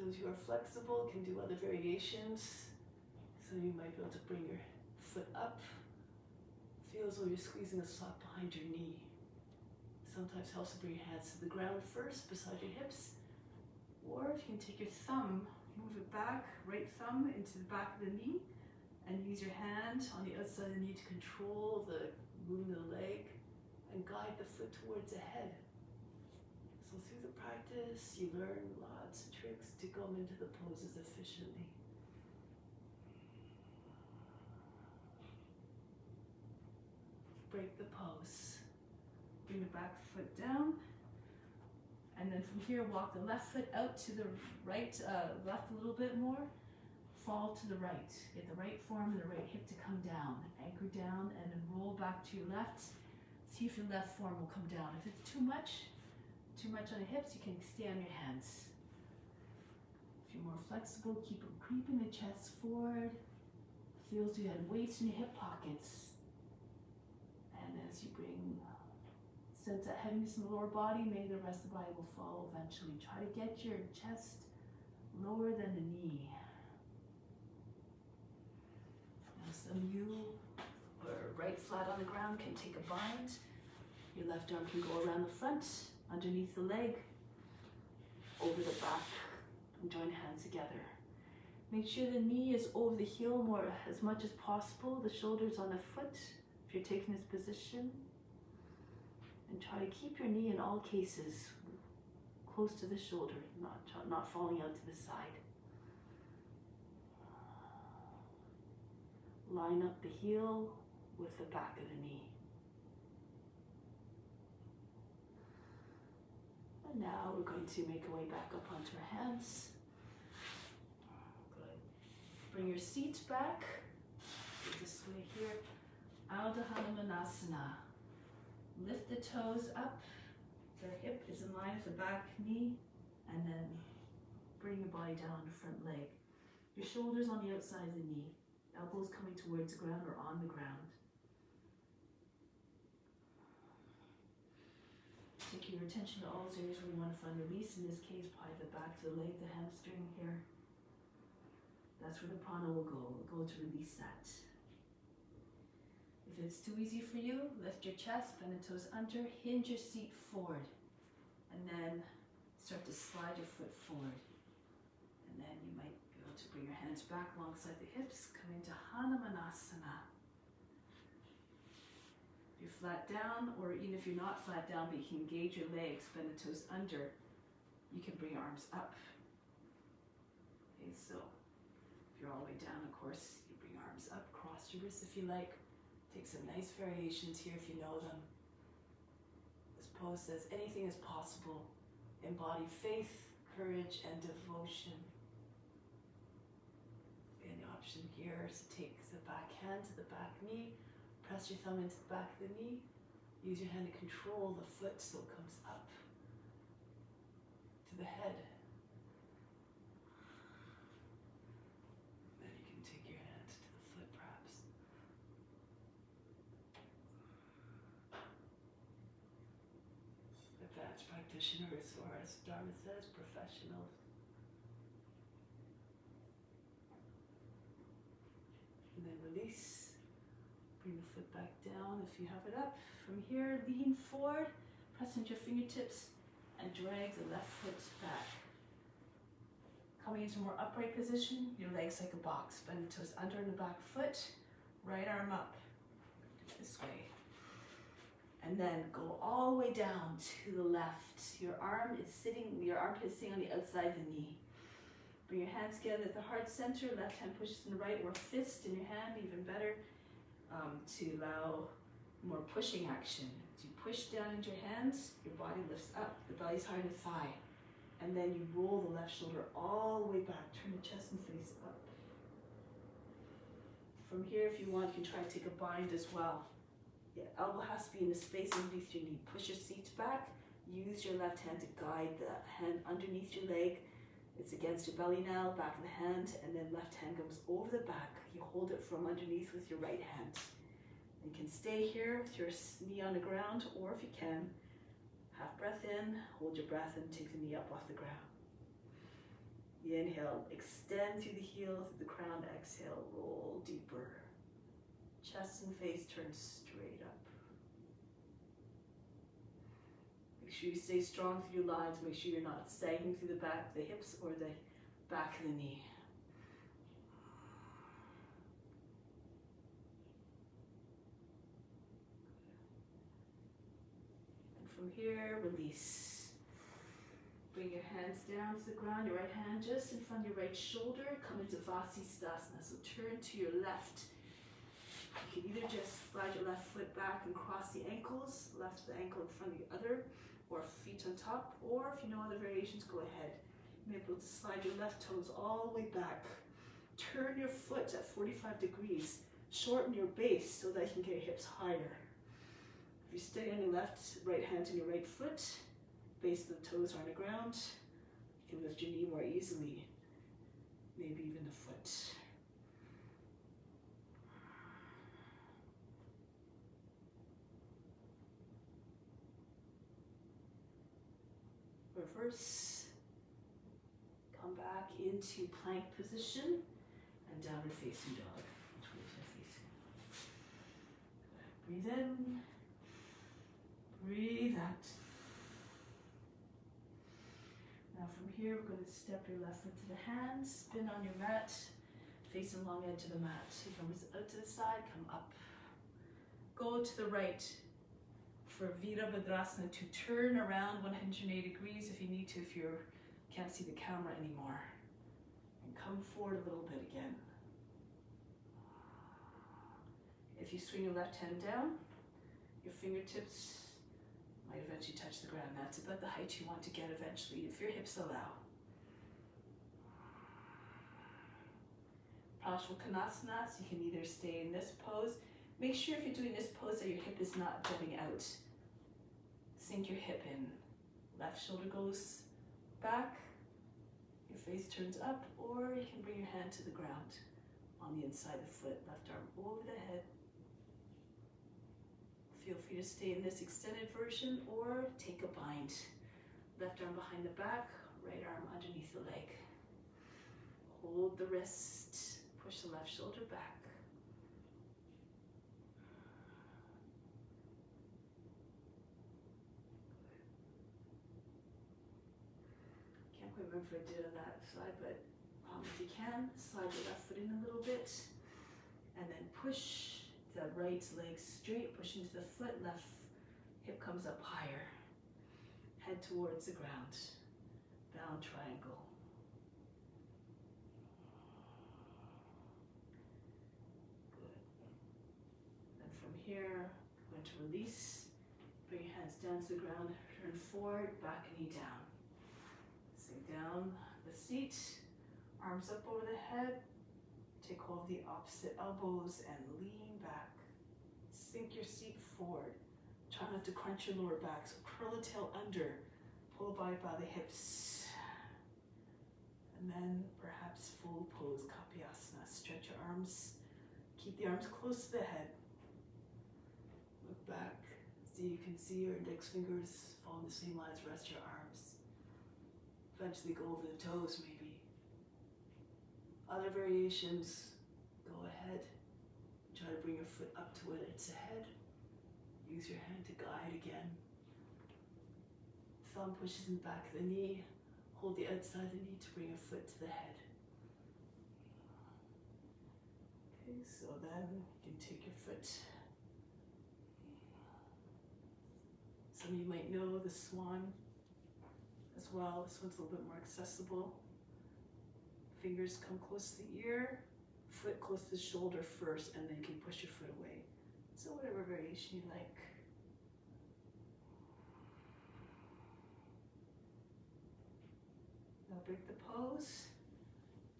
A: Those who are flexible can do other variations. So you might be able to bring your foot up. Feel as though you're squeezing a sock behind your knee. Sometimes helps to bring your hands to the ground first, beside your hips. Or if you can take your thumb, move it back, right thumb into the back of the knee, and use your hand on the outside of the knee to control the movement of the leg and guide the foot towards the head. So through the practice, you learn lots of tricks to go into the poses efficiently. Break the pose. Bring the back foot down. And then from here, walk the left foot out to the right, left a little bit more. Fall to the right. Get the right forearm and the right hip to come down. Anchor down and then roll back to your left. See if your left forearm will come down. If it's too much on the hips, you can stay on your hands. If you're more flexible, keep creeping the chest forward. Feel as you had weights in your hip pockets. And as you bring sense that heaviness in the lower body, maybe the rest of the body will follow eventually. Try to get your chest lower than the knee. Now some of you are right flat on the ground, can take a bind. Your left arm can go around the front, underneath the leg, over the back, and join hands together. Make sure the knee is over the heel as much as possible. The shoulder's on the foot if you're taking this position. And try to keep your knee in all cases close to the shoulder, not falling out to the side. Line up the heel with the back of the knee. And now we're going to make our way back up onto our hands. Good. Bring your seat back. This way here. Ardha Hanumanasana. Lift the toes up. The hip is in line with the back knee. And then bring your body down on the front leg. Your shoulders on the outside of the knee. Elbows coming towards the ground or on the ground. Take your attention to all those areas where you want to find release. In this case, probably the back of the leg, the hamstring here, the That's where the prana will go. We'll go to release that. If it's too easy for you, lift your chest, bend the toes under, hinge your seat forward, and then start to slide your foot forward. And then you might be able to bring your hands back alongside the hips, come into Hanumanasana. If you're flat down, or even if you're not flat down, but you can engage your legs, bend the toes under, you can bring your arms up. Okay, so if you're all the way down, of course, you bring your arms up, cross your wrists if you like. Take some nice variations here if you know them. This pose says anything is possible. Embody faith, courage, and devotion. And the option here is to take the back hand to the back knee, press your thumb into the back of the knee, use your hand to control the foot so it comes up to the head. Then you can take your hand to the foot perhaps. Advanced practitioners, or as Dharma says, professionals. And then release. Bring the foot back down if you have it up. From here, lean forward, press into your fingertips, and drag the left foot back. Coming into a more upright position, your legs like a box. Bend the toes under in the back foot, right arm up. This way. And then go all the way down to the left. Your armpit is sitting on the outside of the knee. Bring your hands together at the heart center. Left hand pushes in the right, or fist in your hand, even better, to allow more pushing action. As you push down into your hands, your body lifts up. The belly's higher than the thigh. And then you roll the left shoulder all the way back. Turn the chest and face up. From here, if you want, you can try to take a bind as well. The elbow has to be in the space underneath your knee. Push your seat back. Use your left hand to guide the hand underneath your leg. It's against your belly now, back of the hand, and then left hand goes over the back. You hold it from underneath with your right hand. You can stay here with your knee on the ground, or if you can, half breath in, hold your breath and take the knee up off the ground. You inhale, extend through the heel, through the crown, exhale, roll deeper. Chest and face turn straight up. Make sure you stay strong through your lines. Make sure you're not sagging through the back of the hips or the back of the knee. And from here, release. Bring your hands down to the ground, your right hand just in front of your right shoulder. Come into Vasisthasana. So turn to your left. You can either just slide your left foot back and cross the ankles, left ankle in front of the other, or feet on top, or if you know other variations, go ahead. You may be able to slide your left toes all the way back. Turn your foot at 45 degrees. Shorten your base so that you can get your hips higher. If you stay on your right hand and your right foot, base of the toes are on the ground, you can lift your knee more easily, maybe even the foot. Reverse, come back into plank position and downward facing dog. Breathe in, breathe out. Now from here, we're going to step your left foot to the hand, spin on your mat, face the long edge of the mat. Your arms out to the side, come up. Go to the right for Virabhadrasana, to turn around 180 degrees if you need to, if you can't see the camera anymore. And come forward a little bit again. If you swing your left hand down, your fingertips might eventually touch the ground. That's about the height you want to get eventually, if your hips allow. Parshvakonasana, so you can either stay in this pose. Make sure if you're doing this pose that your hip is not jutting out. Sink your hip in. Left shoulder goes back, your face turns up, or you can bring your hand to the ground on the inside of the foot, left arm over the head. Feel free to stay in this extended version or take a bind. Left arm behind the back, right arm underneath the leg. Hold the wrist, push the left shoulder back. Can't quite remember if I did on that side, but if you can, slide the left foot in a little bit, and then push the right leg straight, push into the foot, left hip comes up higher. Head towards the ground, bound triangle. Good. And from here, I'm going to release, bring your hands down to the ground, turn forward, back knee down. Sink down the seat, arms up over the head, take hold of the opposite elbows and lean back. Sink your seat forward. Try not to crunch your lower back, so curl the tail under, pull the body by the hips. And then perhaps full pose, Kapyasana. Stretch your arms, keep the arms close to the head. Look back, so you can see your index fingers fall in the same line as the rest of your arms. Eventually go over the toes maybe. Other variations, go ahead. Try to bring your foot up to its head. Use your hand to guide again. Thumb pushes in the back of the knee. Hold the outside of the knee to bring your foot to the head. Okay, so then you can take your foot. Some of you might know the swan as well. This one's a little bit more accessible. Fingers come close to the ear, foot close to the shoulder first, and then you can push your foot away. So whatever variation you like. Now break the pose,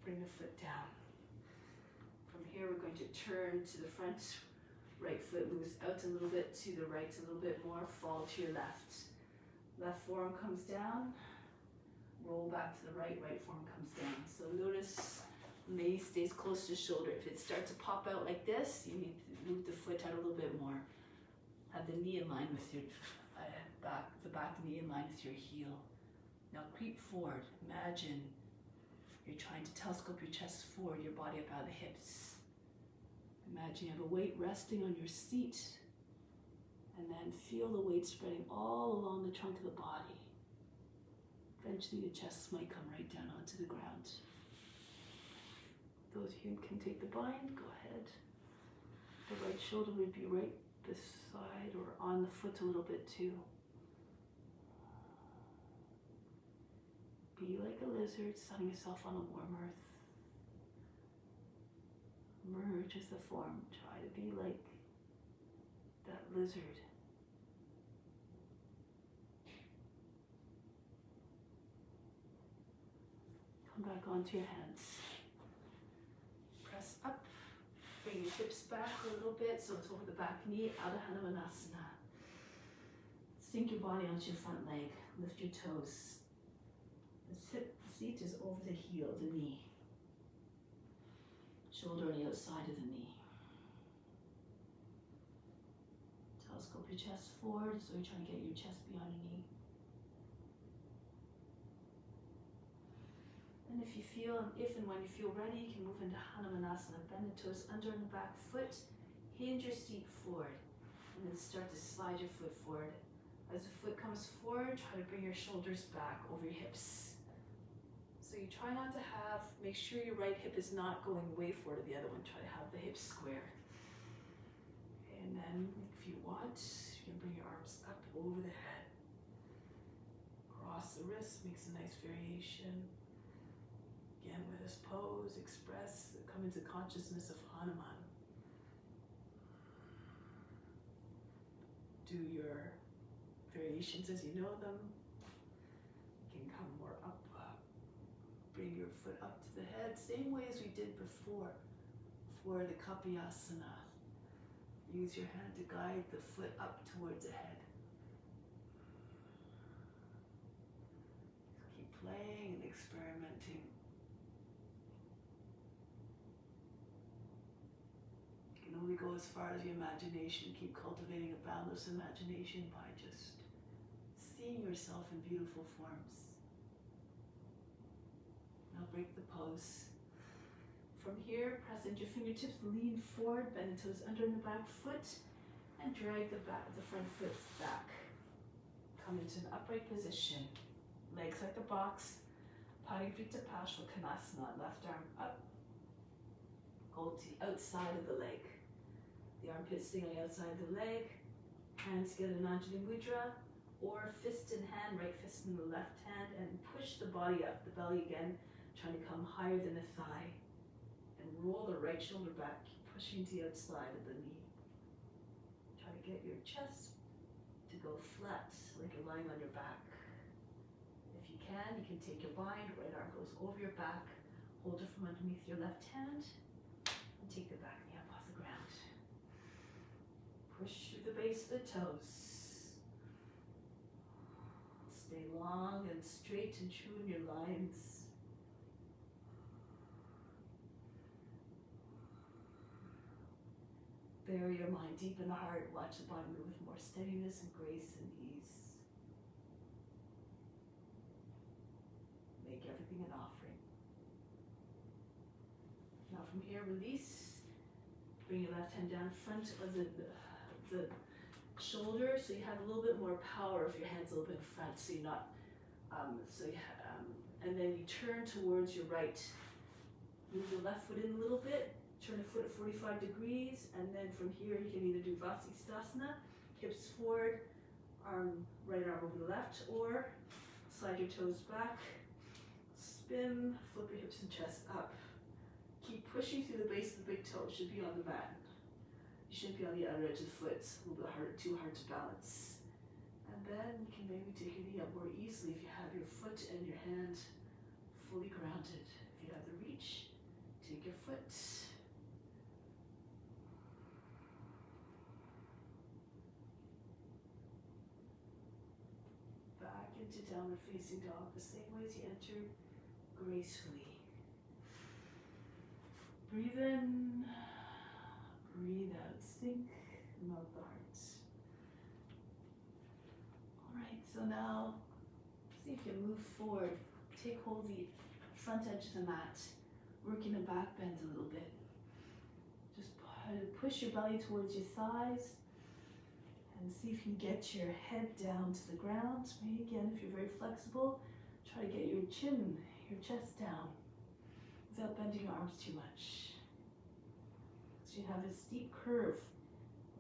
A: bring the foot down. From here we're going to turn to the front, right foot moves out a little bit, to the right a little bit more, fall to your left. Left forearm comes down, roll back to the right, right forearm comes down. So notice knee stays close to the shoulder. If it starts to pop out like this, you need to move the foot out a little bit more. Have the knee in line with your the back of the knee in line with your heel. Now creep forward. Imagine you're trying to telescope your chest forward, your body up out of the hips. Imagine you have a weight resting on your seat, and then feel the weight spreading all along the trunk of the body. Eventually the chest might come right down onto the ground. Those of you who can take the bind, go ahead. The right shoulder would be right beside or on the foot a little bit too. Be like a lizard, sunning yourself on a warm earth. Merge as the form. Try to be like that lizard. Come back onto your hands. Press up. Bring your hips back a little bit so it's over the back knee. Adho Hanumanasana. Sink your body onto your front leg. Lift your toes. The seat is over the heel, the knee. Shoulder on the outside of the knee. Telescope your chest forward, so you're trying to get your chest beyond your knee. And if and when you feel ready, you can move into Hanumanasana. Bend the toes under and the back foot. Hinge your seat forward. And then start to slide your foot forward. As the foot comes forward, try to bring your shoulders back over your hips. So you try not to make sure your right hip is not going way forward to the other one. Try to have the hips square. And then if you want, you can bring your arms up over the head. Cross the wrists, makes a nice variation. Again, with this pose, express, come into consciousness of Hanuman. Do your variations as you know them. You can come more up. Bring your foot up to the head, same way as we did before for the Kapyasana. Use your hand to guide the foot up towards the head. Just keep playing and experimenting. You can only go as far as your imagination. Keep cultivating a boundless imagination by just seeing yourself in beautiful forms. Now break the pose. from here, press into your fingertips, lean forward, bend the toes under the back foot, and drag the front foot back. Come into an upright position. Legs like a box. Parivrita Parsvakonasana. Left arm up. Go to the outside of the leg. The armpits stay on the outside of the leg. Hands together in Anjali Mudra. Or fist in hand, right fist in the left hand. And push the body up, the belly again. Trying to come higher than the thigh. And roll the right shoulder back. Keep pushing to the outside of the knee. Try to get your chest to go flat, like you're lying on your back. If you can take your bind, right arm goes over your back, hold it from underneath your left hand, and take the back knee up off the ground. Push through the base of the toes. Stay long and straight and true in your lines. Bury your mind deep in the heart. Watch the body move with more steadiness and grace and ease. Make everything an offering. Now from here, release. Bring your left hand down in front of the shoulder, so you have a little bit more power if your hand's a little bit in front, so you're not, and then you turn towards your right. Move the left foot in a little bit. Turn the foot at 45 degrees, and then from here you can either do Vasisthasana, hips forward, right arm over the left, or slide your toes back, spin, flip your hips and chest up. Keep pushing through the base of the big toe. It should be on the mat. You shouldn't be on the outer edge of the foot. It's a little bit hard, too hard to balance. And then you can maybe take your knee up more easily if you have your foot and your hand fully grounded. If you have the reach, take your foot. Into downward facing dog, the same way as you entered, gracefully. Breathe in, breathe out, sink, melt the heart. Alright, so now see if you can move forward. Take hold of the front edge of the mat, working the back bend a little bit. Just push your belly towards your thighs. And see if you can get your head down to the ground. Maybe again, if you're very flexible, try to get your chin, your chest down without bending your arms too much. So you have a steep curve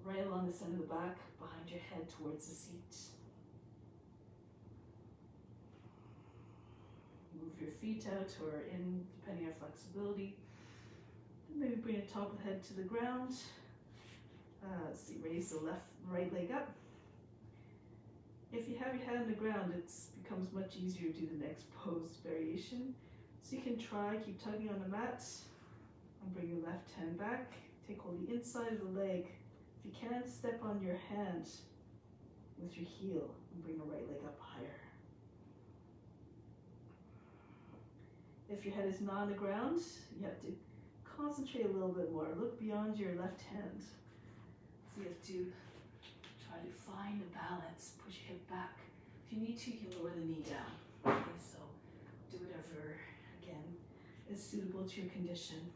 A: right along the center of the back, behind your head towards the seat. Move your feet out or in, depending on flexibility. And maybe bring the top of the head to the ground. See, raise the right leg up. If you have your head on the ground, it becomes much easier to do the next pose variation. So you can try, keep tugging on the mat, and bring your left hand back. Take hold of the inside of the leg. If you can, step on your hand with your heel and bring the right leg up higher. If your head is not on the ground, you have to concentrate a little bit more. Look beyond your left hand. So you have to try to find a balance. Push your hip back. If you need to, you can lower the knee down. Okay, so do whatever, again, is suitable to your condition.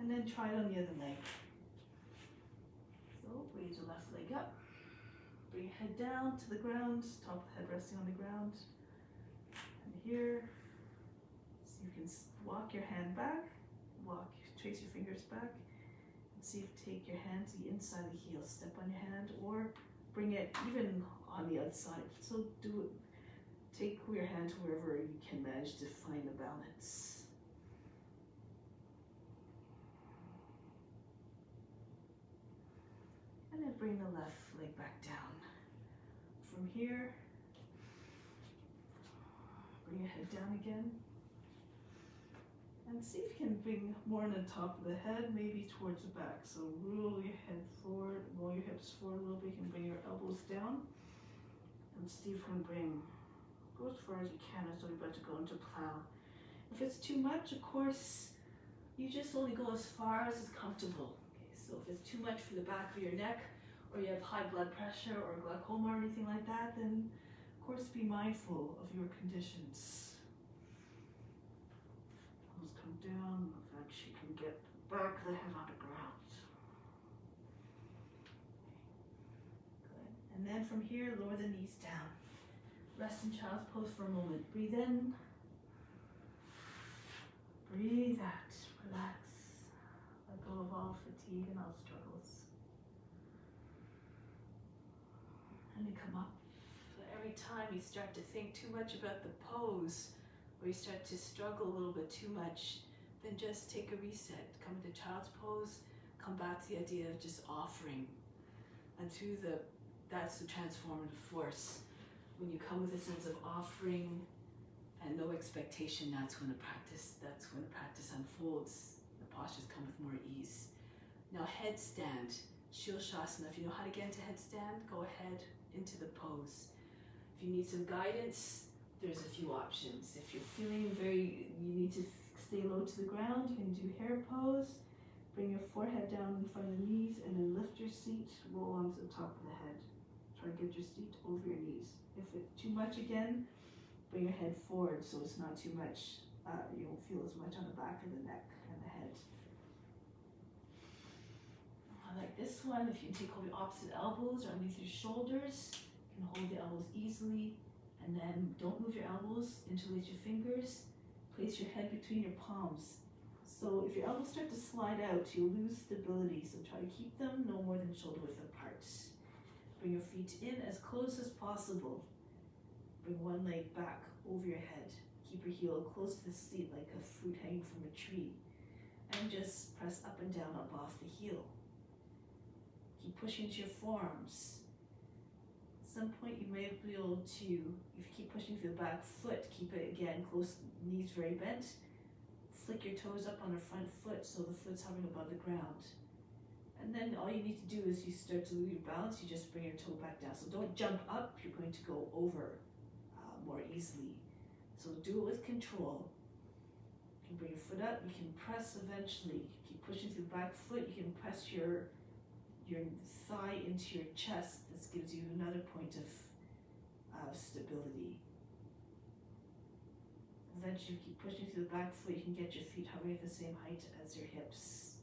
A: And then try it on the other leg. So raise the left leg up. Bring your head down to the ground, top of the head resting on the ground. And here, so you can walk your hand back, trace your fingers back. See if you take your hand to the inside of the heel, step on your hand, or bring it even on the outside. So do it. Take your hand to wherever you can manage to find a balance. And then bring the left leg back down. From here, bring your head down again. And see if you can bring more on the top of the head, maybe towards the back. So roll your head forward, roll your hips forward a little bit. You can bring your elbows down. And see if you can go as far as you can as though you're about to go into plow. If it's too much, of course, you just only go as far as is comfortable. Okay, so if it's too much for the back of your neck, or you have high blood pressure or glaucoma or anything like that, then of course be mindful of your conditions. Come down. Eventually you can get the back of the head on the ground. Good. And then from here, lower the knees down. Rest in child's pose for a moment. Breathe in. Breathe out. Relax. Let go of all fatigue and all struggles. And you come up. So every time you start to think too much about the pose, or you start to struggle a little bit too much, then just take a reset. Come into child's pose, come back to the idea of just offering. And that's the transformative force. When you come with a sense of offering and no expectation, that's when the practice unfolds. The postures come with more ease. Now headstand, Shilshasana. If you know how to get into headstand, go ahead into the pose. If you need some guidance, there's a few options. If you're feeling you need to stay low to the ground, you can do hair pose. Bring your forehead down in front of the knees and then lift your seat, roll onto the top of the head. Try to get your seat over your knees. If it's too much again, bring your head forward so it's not too much. You won't feel as much on the back of the neck and the head. I like this one. If you take hold your opposite elbows or underneath your shoulders, you can hold the elbows easily. And then don't move your elbows, interlace your fingers, place your head between your palms. So if your elbows start to slide out, you'll lose stability. So try to keep them no more than shoulder width apart. Bring your feet in as close as possible. Bring one leg back over your head. Keep your heel close to the seat like a fruit hanging from a tree. And just press up and down up off the heel. Keep pushing into your forearms. At some point you may be able to, if you keep pushing through the back foot, keep it again close, knees very bent. Flick your toes up on the front foot so the foot's hovering above the ground. And then all you need to do is you start to lose your balance, you just bring your toe back down. So don't jump up, you're going to go over more easily. So do it with control. You can bring your foot up, you can press eventually. Keep pushing through the back foot, you can press your thigh into your chest. This gives you another point of stability. Eventually, you keep pushing through the back foot, you can get your feet hovering at the same height as your hips.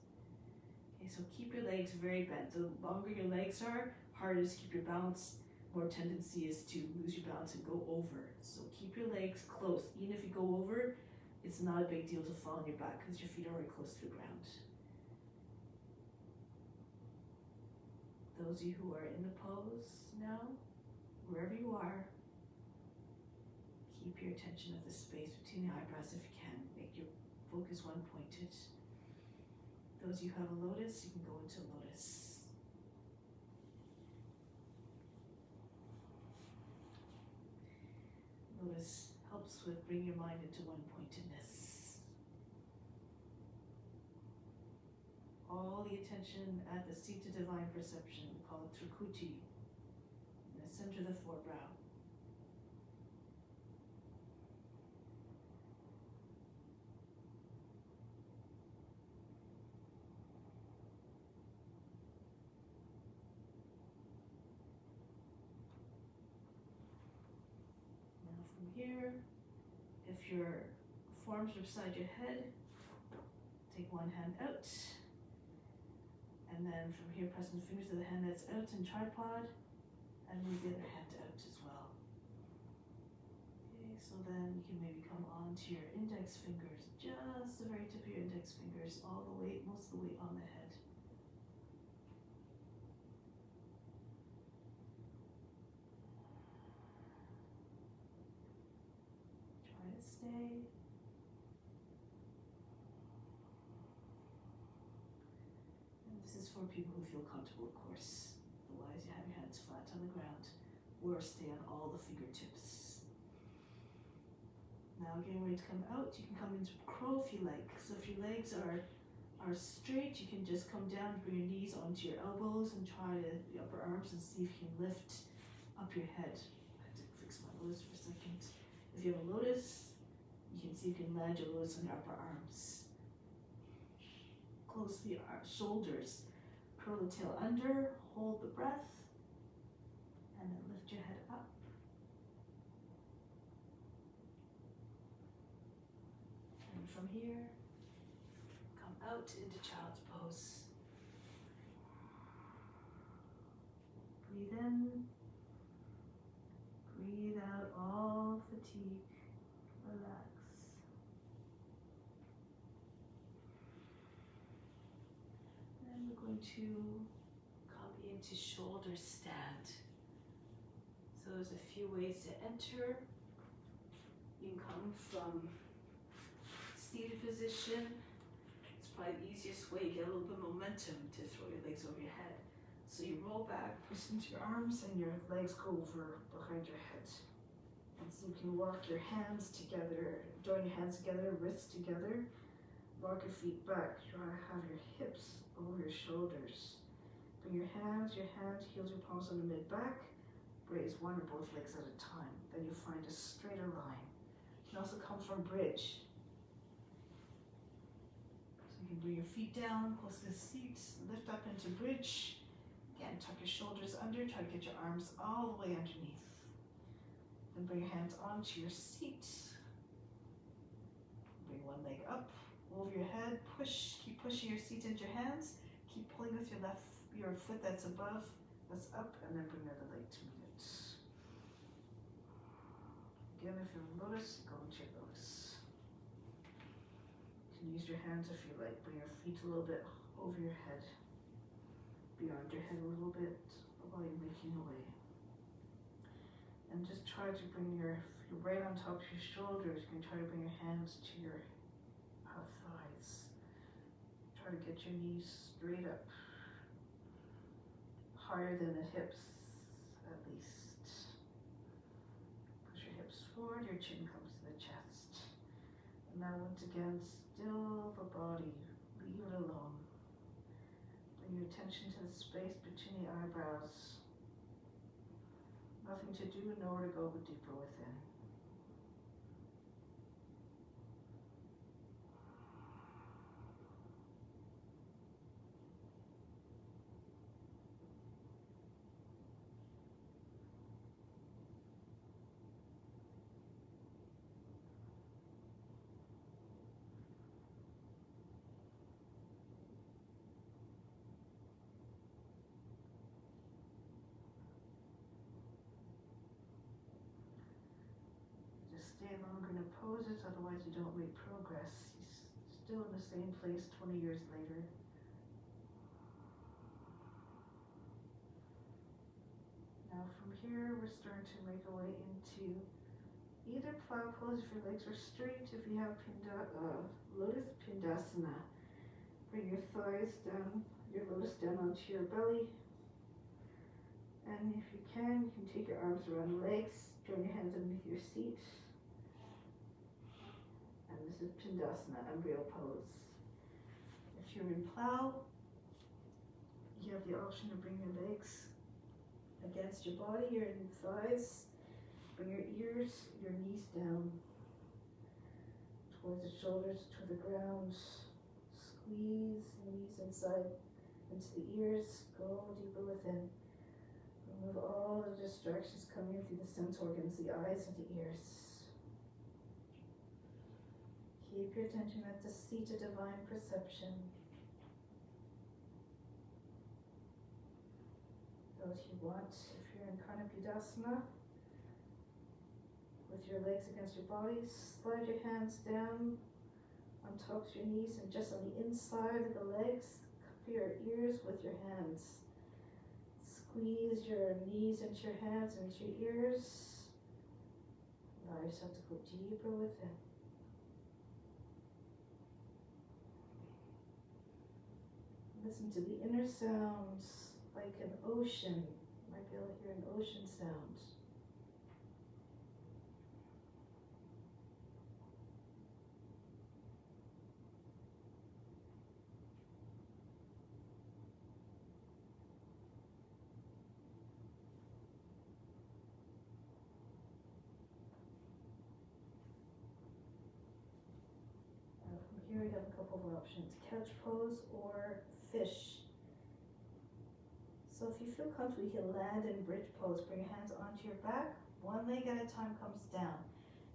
A: Okay, so keep your legs very bent. The longer your legs are, harder it is to keep your balance. More tendency is to lose your balance and go over. So keep your legs close. Even if you go over, it's not a big deal to fall on your back because your feet are already close to the ground. Those of you who are in the pose now, wherever you are, keep your attention at the space between the eyebrows if you can. Make your focus one-pointed. Those of you who have a lotus, you can go into lotus. Lotus helps with bringing your mind into one-pointedness. All the attention at the seat of divine perception, we call it Trikuti, in the center of the forebrow. Now from here, if your forearms are beside your head, take one hand out. And then from here, pressing the fingers of the hand that's out in tripod, and move the other hand out as well. Okay, so then you can maybe come on to your index fingers, just the very tip of your index fingers, all the weight, most of the weight on the head. Try to stay. For people who feel comfortable, of course. Otherwise, you have your hands flat on the ground or stay on all the fingertips. Now, getting ready to come out, you can come into crow if you like. So if your legs are straight, you can just come down, bring your knees onto your elbows and try the upper arms and see if you can lift up your head. I have to fix my lotus for a second. If you have a lotus, you can see if you can land your lotus on your upper arms. Close the shoulders. Curl the tail under, hold the breath, and then lift your head up. And from here, out into child's pose. Breathe in, breathe out all fatigue, relax. And we're going to come into shoulder stand. So there's a few ways to enter. You can come from seated position. It's probably the easiest way. You get a little bit of momentum to throw your legs over your head. So you roll back, push into your arms, and your legs go over behind your head. And so you can walk your hands together, join your hands together, wrists together. Walk your feet back. You want to have your hips over your shoulders. Bring your hands, heels, your palms on the mid-back. Raise one or both legs at a time. Then you find a straighter line. You can also come from bridge. So you can bring your feet down, close to the seat, lift up into bridge. Again, tuck your shoulders under, try to get your arms all the way underneath. Then bring your hands onto your seat. Bring one leg up, over your head, push, keep pushing your seat into your hands. Keep pulling with your foot that's above, that's up, and then bring the other leg to meet it. Again, if you're in lotus, go into your lotus. You can use your hands if you like. Bring your feet a little bit over your head, beyond your head a little bit while you're making your way. And just try to bring your right on top of your shoulders. You can try to bring your hands to your thighs. Try to get your knees straight up, higher than the hips at least. Push your hips forward, your chin comes to the chest. And now once again, still the body, leave it alone. Bring your attention to the space between the eyebrows. Nothing to do, nowhere to go but deeper within. Stay longer in the poses, otherwise you don't make progress. He's still in the same place 20 years later. Now from here, we're starting to make our way into either plow pose if your legs are straight, if you have lotus pindasana. Bring your thighs down, your lotus down onto your belly. And if you can take your arms around the legs, join your hands underneath your seat. And this is Pindasana, embryo pose. If you're in plow, you have the option to bring your legs against your body, your thighs. Bring your ears, your knees down towards the shoulders, to the ground. Squeeze the knees inside into the ears. Go deeper within. Remove all the distractions coming through the sense organs, the eyes and the ears. Keep your attention at the seat of divine perception. Those you want, if you're in Karnapidasana, with your legs against your body, slide your hands down on top of your knees and just on the inside of the legs, cover your ears with your hands. Squeeze your knees into your hands, into your ears. Allow yourself to go deeper within. Listen to the inner sounds like an ocean. You might be able to hear an ocean sound. From here we have a couple of options, couch pose or fish. So if you feel comfortable, you can land in bridge pose. Bring your hands onto your back. One leg at a time comes down.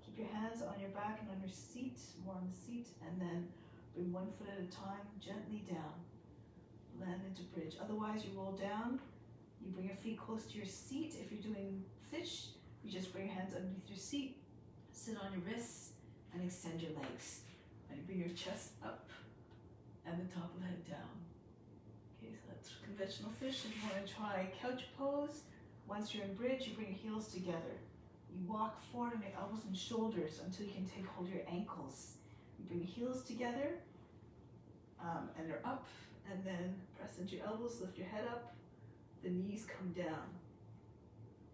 A: Keep your hands on your back and on your seat, more on the seat, and then Bring one foot at a time, gently down. Land into bridge. Otherwise, you roll down. You bring your feet close to your seat. If you're doing fish, you just bring your hands underneath your seat, sit on your wrists, and extend your legs. And you bring your chest up and the top of the head down. Okay, so that's conventional fish. If you want to try couch pose, once you're in bridge, you bring your heels together. You walk forward on your elbows and shoulders until you can take hold of your ankles. You bring your heels together, and they're up, and then press into your elbows, lift your head up, the knees come down.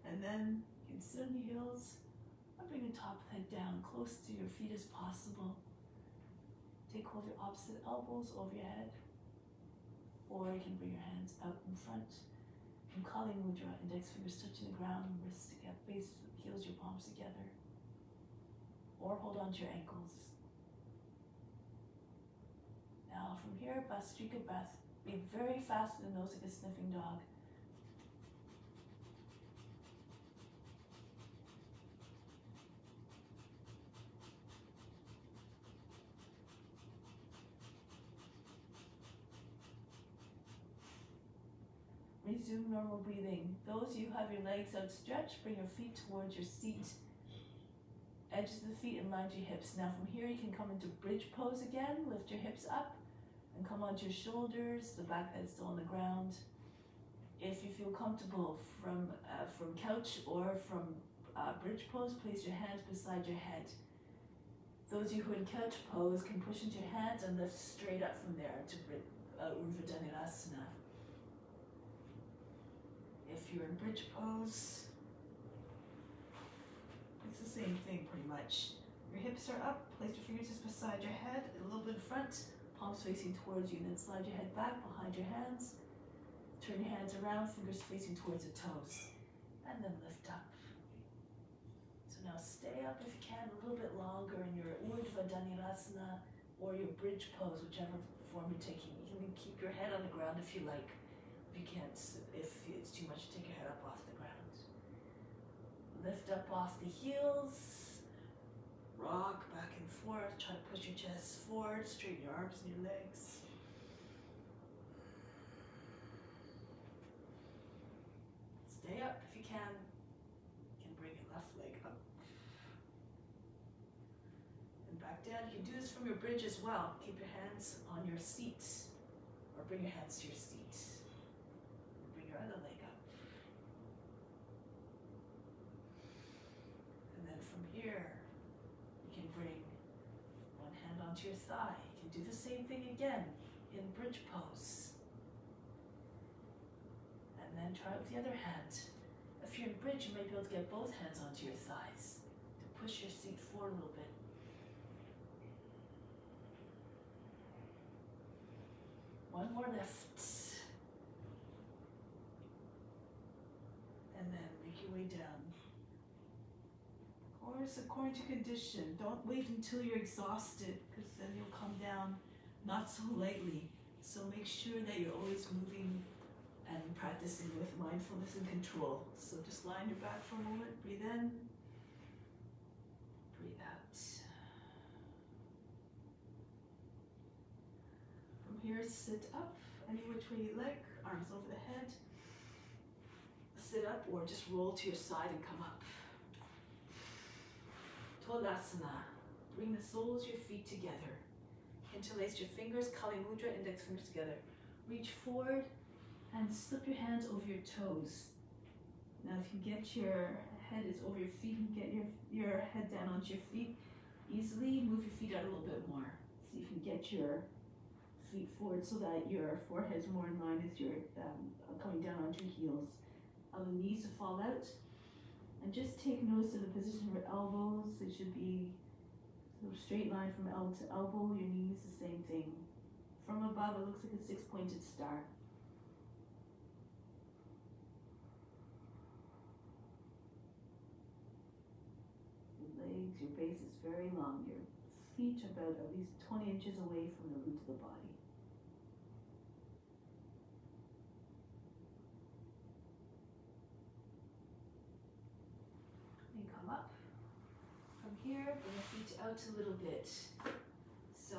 A: And then you can sit on your heels and bring the top of the head down, close to your feet as possible. Take hold of your opposite elbows over your head, or you can bring your hands out in front. And Kali Mudra, index fingers touching the ground, wrists together, base, heels, your palms together. Or hold on to your ankles. Now from here, Bhastrika breath. Be very fast in the nose like a sniffing dog. Resume normal breathing. Those you have your legs outstretched, bring your feet towards your seat. Edges of the feet and line to your hips. Now from here you can come into bridge pose again. Lift your hips up and come onto your shoulders. The back head's still on the ground. If you feel comfortable from couch or from bridge pose, place your hands beside your head. Those of you who are in couch pose can push into your hands and lift straight up from there to Urdhva Dhanurasana. If you're in bridge pose, it's the same thing pretty much. Your hips are up, place your fingers just beside your head, a little bit in front, palms facing towards you, and then slide your head back behind your hands. Turn your hands around, fingers facing towards the toes, and then lift up. So now stay up if you can, a little bit longer in your Urdhva Dhanurasana or your bridge pose, whichever form you're taking. You can keep your head on the ground if you like. If you can't, if it's too much, take your head up off the ground. Lift up off the heels. Rock back and forth. Try to push your chest forward. Straighten your arms and your legs. Stay up if you can. You can bring your left leg up. And back down. You can do this from your bridge as well. Keep your hands on your seat. Or bring your hands to your seat. Bring your other leg up. And then from here, you can bring one hand onto your thigh. You can do the same thing again in bridge pose. And then try it with the other hand. If you're in bridge, you might be able to get both hands onto your thighs to push your seat forward a little bit. One more lift. And then make your way down. Of course, according to condition, don't wait until you're exhausted, because then you'll come down not so lightly. So make sure that you're always moving and practicing with mindfulness and control. So just lie on your back for a moment, breathe in, breathe out. From here, sit up, any which way you like, arms over the head. Sit up or just roll to your side and come up. Tadasana. Bring the soles of your feet together. Interlace your fingers, Kali Mudra, index fingers together. Reach forward and slip your hands over your toes. Now if you get your head is over your feet, you can get your head down onto your feet easily. Move your feet out a little bit more. See if you can get your feet forward so that your forehead is more in line as you're coming down onto your heels. Allow the knees to fall out. And just take notice of the position of your elbows. It should be sort of straight line from elbow to elbow. Your knees, the same thing. From above, it looks like a 6-pointed star. Your legs, your base is very long. Your feet are about at least 20 inches away from the root of the body. Up from here, bring your feet out a little bit. So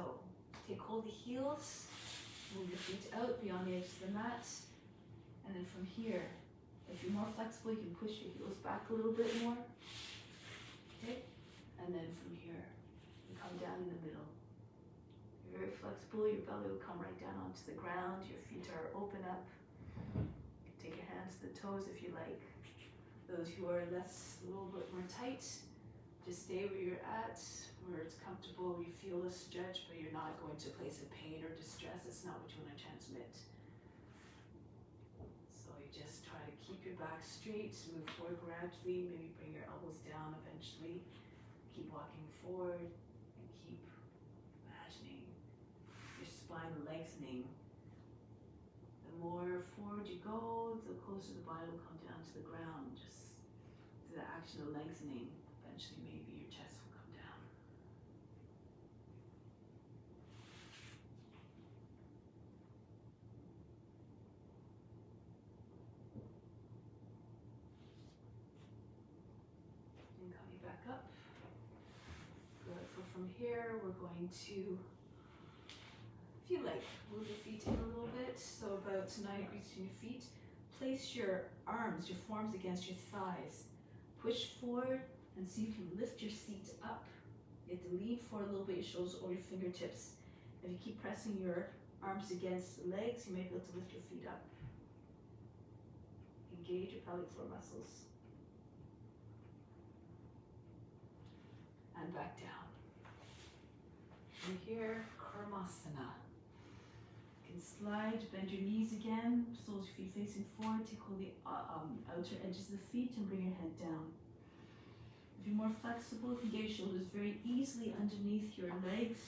A: Take hold of the heels, move your feet out beyond the edge of the mat, and then from here, if you're more flexible, you can push your heels back a little bit more. Okay? And then from here, you come down in the middle. You're very flexible, your belly will come right down onto the ground, your feet are open up. Take your hands to the toes if you like. Those who are a little bit more tight, just stay where you're at, where it's comfortable, you feel a stretch, but you're not going to a place of pain or distress. It's not what you want to transmit. So you just try to keep your back straight, move forward gradually, maybe bring your elbows down eventually. Keep walking forward and keep imagining your spine lengthening. The more forward you go, the closer the body will come down to the ground. Just through the action of lengthening, eventually maybe your chest will come down. And coming back up. Good. So from here, we're going to, if you like, move your feet in a little bit. So about 9 degrees between your feet. Place your arms, your forearms against your thighs. Push forward and see if you can lift your seat up. You have to lean forward a little bit, your shoulders or your fingertips. If you keep pressing your arms against the legs, you may be able to lift your feet up. Engage your pelvic floor muscles. And back down. From here, Karmasana. You can slide, bend your knees again, soles of your feet facing forward, take hold of the outer edges of the feet and bring your head down. If you're more flexible, you can get your shoulders very easily underneath your legs,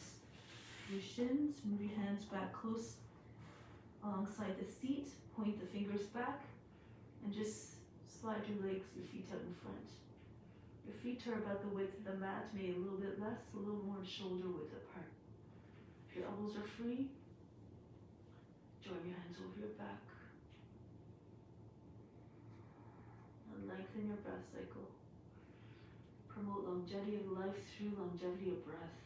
A: your shins. Move your hands back close alongside the seat, point the fingers back, and just slide your legs, your feet out in front. Your feet are about the width of the mat, maybe a little bit less, a little more shoulder width apart. If your elbows are free, join your hands over your back. And lengthen your breath cycle. Promote longevity of life through longevity of breath.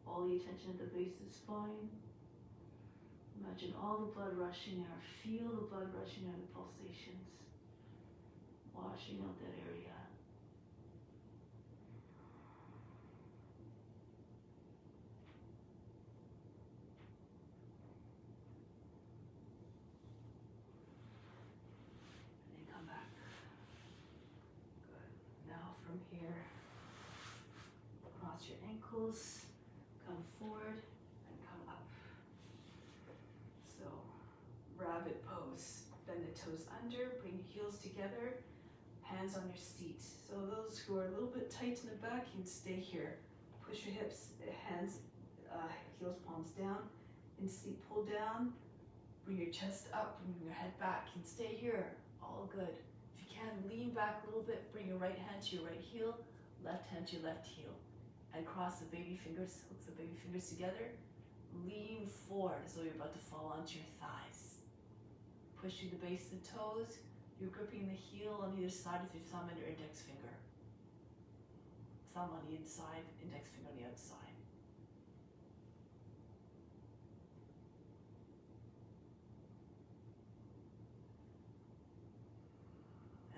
A: All the attention at the base of the spine. Imagine all the blood rushing out. Feel the blood rushing out, the pulsations. Washing out that area. From here, cross your ankles, come forward and come up. So, rabbit pose. Bend the toes under, bring your heels together, hands on your seat. So those who are a little bit tight in the back, you can stay here. Push your hips, hands, heels, palms down, and seat pull down. Bring your chest up, bring your head back. You can stay here, all good. Lean back a little bit, bring your right hand to your right heel, left hand to your left heel, and cross the baby fingers, hook the baby fingers together, lean forward as though you're about to fall onto your thighs. Push through the base of the toes, you're gripping the heel on either side with your thumb and your index finger. Thumb on the inside, index finger on the outside.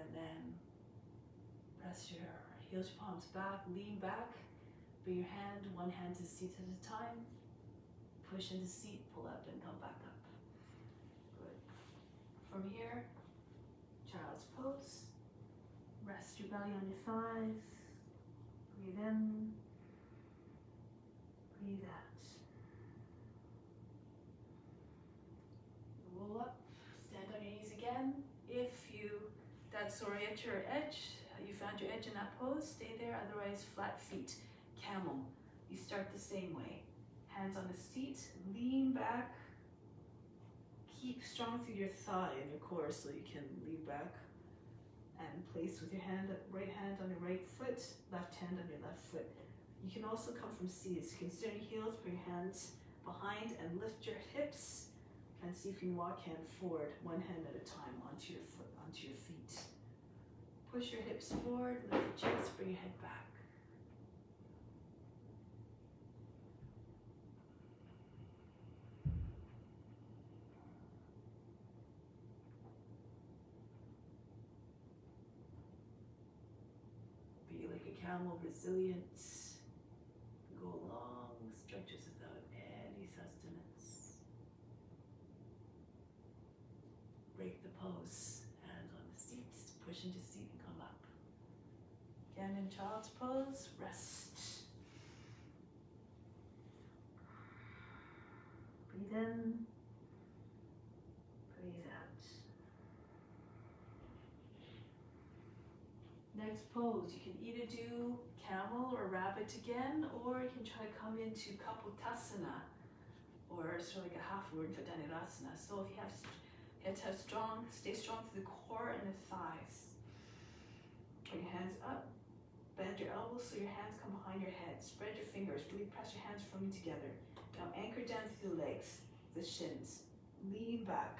A: And then press your heels, your palms back, lean back, bring your hand, one hand to the seat at a time, push into seat, pull up and come back up. Good. From here, child's pose, rest your belly on your thighs, breathe in, breathe out. Roll up, stand on your knees again. If that's orient your edge, you found your edge in that pose, stay there, otherwise flat feet, camel. You start the same way. Hands on the seat, lean back, keep strong through your thigh and your core so you can lean back and place with your hand, right hand on your right foot, left hand on your left foot. You can also come from seats. You can sit on your heels, bring your hands behind and lift your hips and see if you can walk hand forward, one hand at a time onto your foot, onto your feet. Push your hips forward, lift your chest, bring your head back. Be like a camel, resilient. Go long stretches without any sustenance. Break the pose. Hands on the seat. Push into seat and come up. Again in child's pose. Rest. Breathe in. Breathe out. Next pose, you can either do camel or rabbit again, or you can try to come into Kapotasana, or sort of like a half word for Dhanurasana. So if you have to have stay strong through the core and the thighs. Bring your hands up, bend your elbows so your hands come behind your head. Spread your fingers, really press your hands firmly together. Now anchor down through the legs, the shins. Lean back.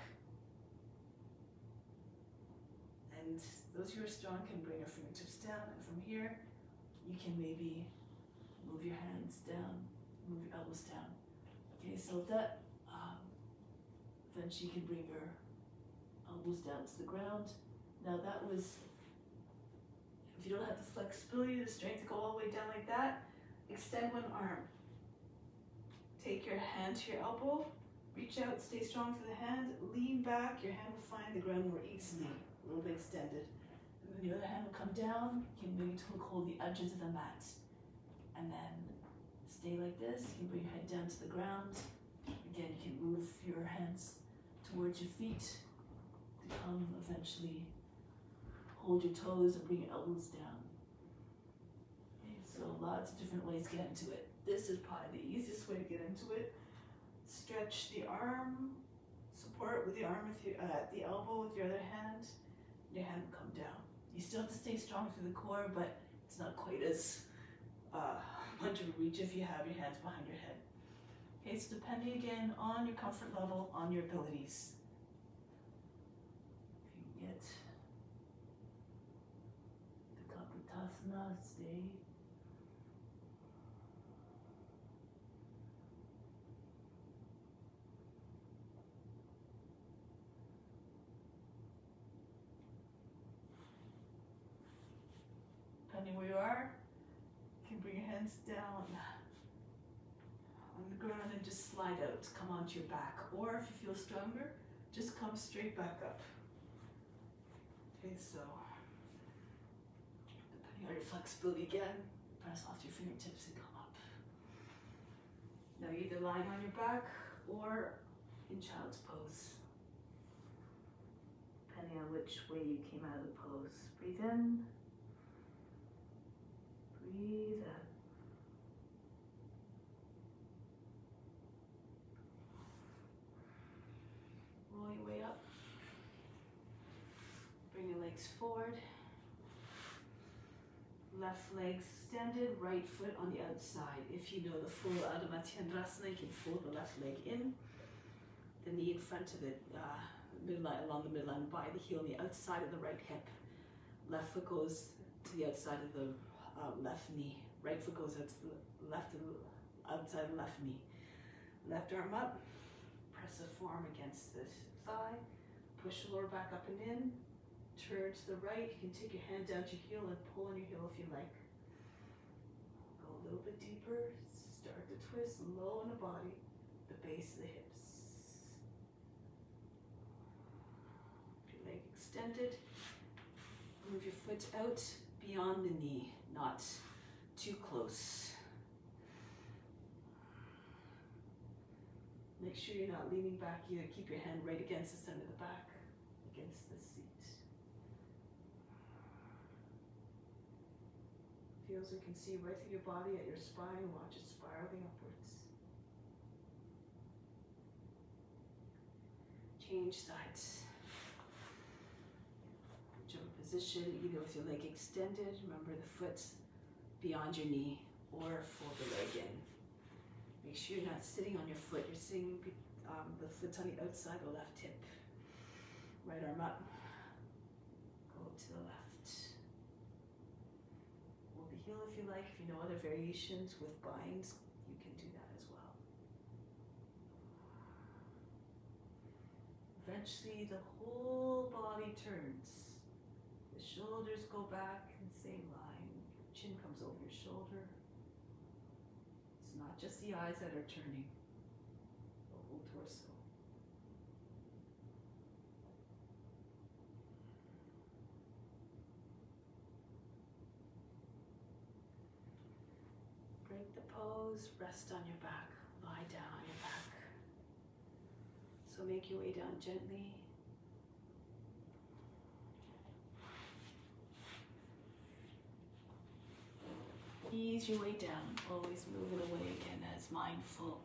A: And those who are strong can bring your fingertips down, and from here, you can maybe move your hands down, move your elbows down. Okay, so that, then you can bring your elbows down to the ground. Now that was, if you don't have the flexibility, the strength to go all the way down like that, extend one arm. Take your hand to your elbow, reach out, stay strong through the hand, lean back, your hand will find the ground more easily. A little bit extended. And then the other hand will come down. You can maybe hold the edges of the mat. And then stay like this. You can bring your head down to the ground. Again, you can move your hands towards your feet to come eventually hold your toes and bring your elbows down. Okay, so lots of different ways to get into it. This is probably the easiest way to get into it. Stretch the arm, support with the arm with your, the elbow with your other hand. Your hand will come down. You still have to stay strong through the core, but it's not quite as much of a reach if you have your hands behind your head. Okay, so depending again on your comfort level, on your abilities. If you can get the Kapotasana, stay. Depending where you are, you can bring your hands down on the ground and just slide out, come onto your back. Or if you feel stronger, just come straight back up. Okay, so depending on your flexibility again, press off your fingertips and come up. Now you're either lying on your back or in child's pose, depending on which way you came out of the pose. Breathe in. Breathe out. Roll your way up. Bring your legs forward. Left leg extended, right foot on the outside. If you know the full Adho Mukha, you can fold the left leg in. The knee in front of it, midline, along the midline by the heel on the outside of the right hip. Left foot goes to the outside of the left knee. Right foot goes out to the left of the outside of the left knee. Left arm up. Press the forearm against the thigh. Push the lower back up and in. Turn to the right. You can take your hand down to your heel and pull on your heel if you like. Go a little bit deeper. Start to twist low in the body, the base of the hips. Your leg extended. Move your foot out beyond the knee, not too close. Make sure you're not leaning back either. Keep your hand right against the center of the back, against the seat. Feel as you can see right through your body at your spine. Watch it spiraling upwards. Change sides. Whichever position, either with your leg extended, remember the foot's beyond your knee, or fold the leg in. Make sure you're not sitting on your foot. You're sitting, the foot's on the outside of the left hip. Right arm up. Go to the left. heel if you like. If you know other variations with binds, you can do that as well. Eventually, the whole body turns. The shoulders go back in the same line. Your chin comes over your shoulder. It's not just the eyes that are turning, the whole torso. Break the pose, rest on your back, lie down on your back. So make your way down gently. Ease your way down, always moving away again as mindful.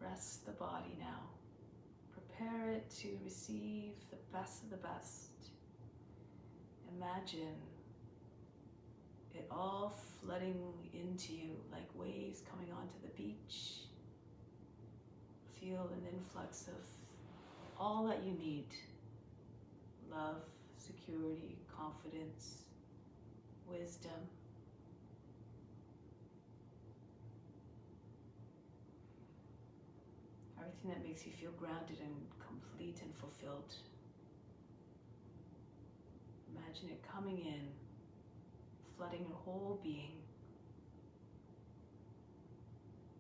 A: Rest the body now. Prepare it to receive the best of the best. Imagine it all flooding into you like waves coming onto the beach. Feel an influx of all that you need. Love, security, confidence, wisdom. Everything that makes you feel grounded and complete and fulfilled. Imagine it coming in, flooding your whole being.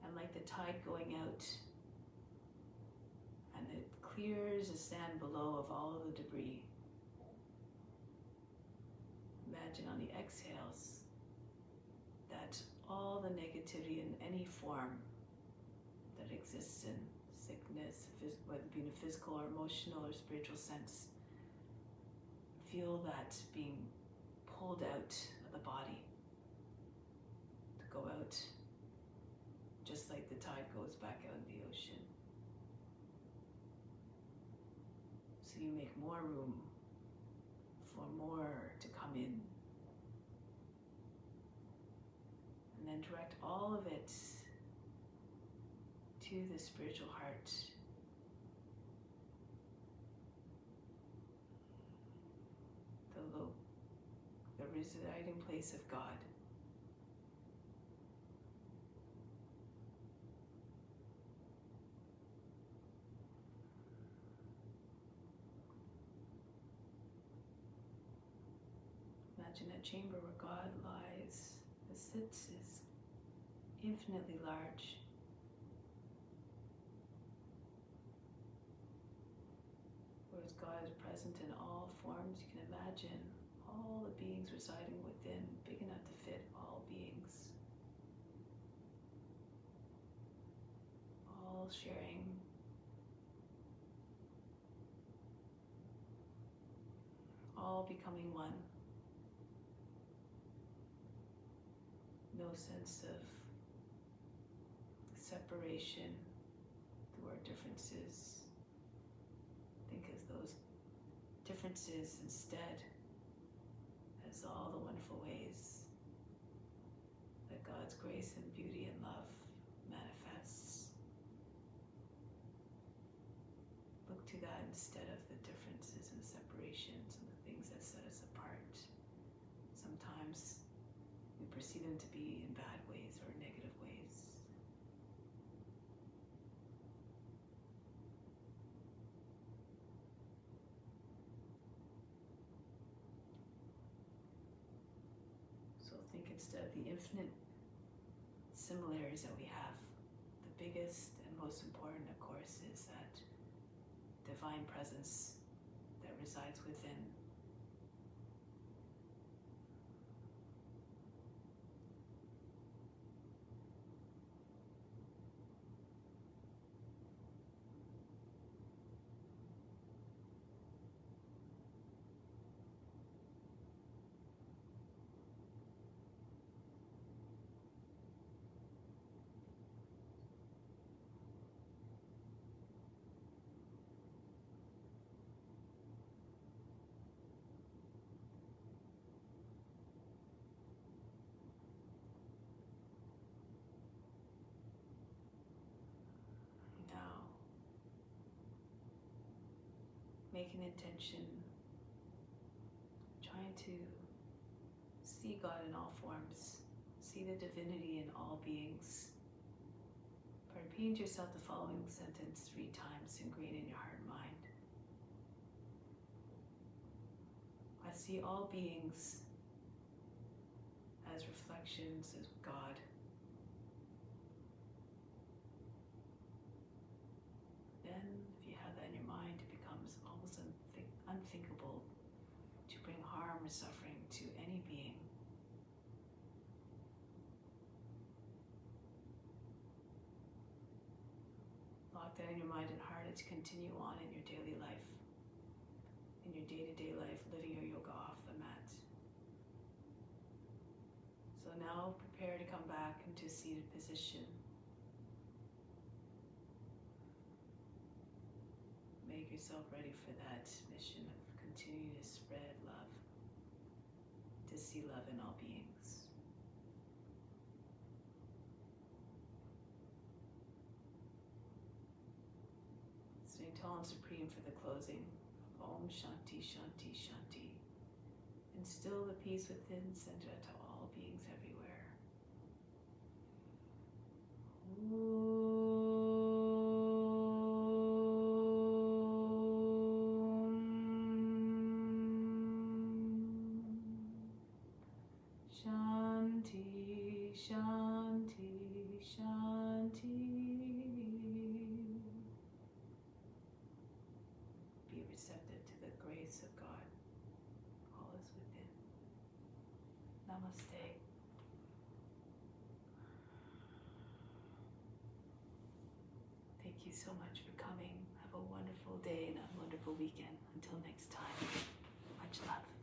A: And like the tide going out, and it clears the sand below of all of the debris. Imagine on the exhales that all the negativity in any form that exists in sickness, whether it be in a physical or emotional or spiritual sense, feel that being pulled out of the body to go out, just like the tide goes back out in the ocean. So you make more room for more to come in. And then direct all of it to the spiritual heart. The residing place of God. Imagine a chamber where God lies, sits, is infinitely large. Whereas God is present in all forms, you can imagine all the beings residing within, big enough to fit all beings. All sharing all becoming one. No sense of separation through our differences. Think of those differences instead as all the wonderful ways that God's grace and beauty and love manifests. Look to that instead of the differences and separations and the things that set us apart. Sometimes we perceive them to be in bad ways or negative ways. So think instead of the infinite similarities that we have. The biggest and most important, of course, is that divine presence that resides within. make an intention, trying to see God in all forms, see the divinity in all beings. But repeat to yourself the following sentence 3 times, ingrained in your heart and mind. I see all beings as reflections of God. Then, if you have that in your mind, it becomes almost unthinkable to bring harm or suffering to any being. Lock that in your mind and heart and to continue on in your daily life, in your day-to-day life, living your yoga off the mat. So now prepare to come back into a seated position. Make yourself ready for that mission of continuing to spread love, to see love in all beings. Staying tall and supreme for the closing. Om Shanti Shanti Shanti. Instill the peace within, send it out to all beings everywhere. Shanti, Shanti, Shanti. Be receptive to the grace of God. All is within. Namaste. Thank you so much for coming. Have a wonderful day and a wonderful weekend. Until next time, much love.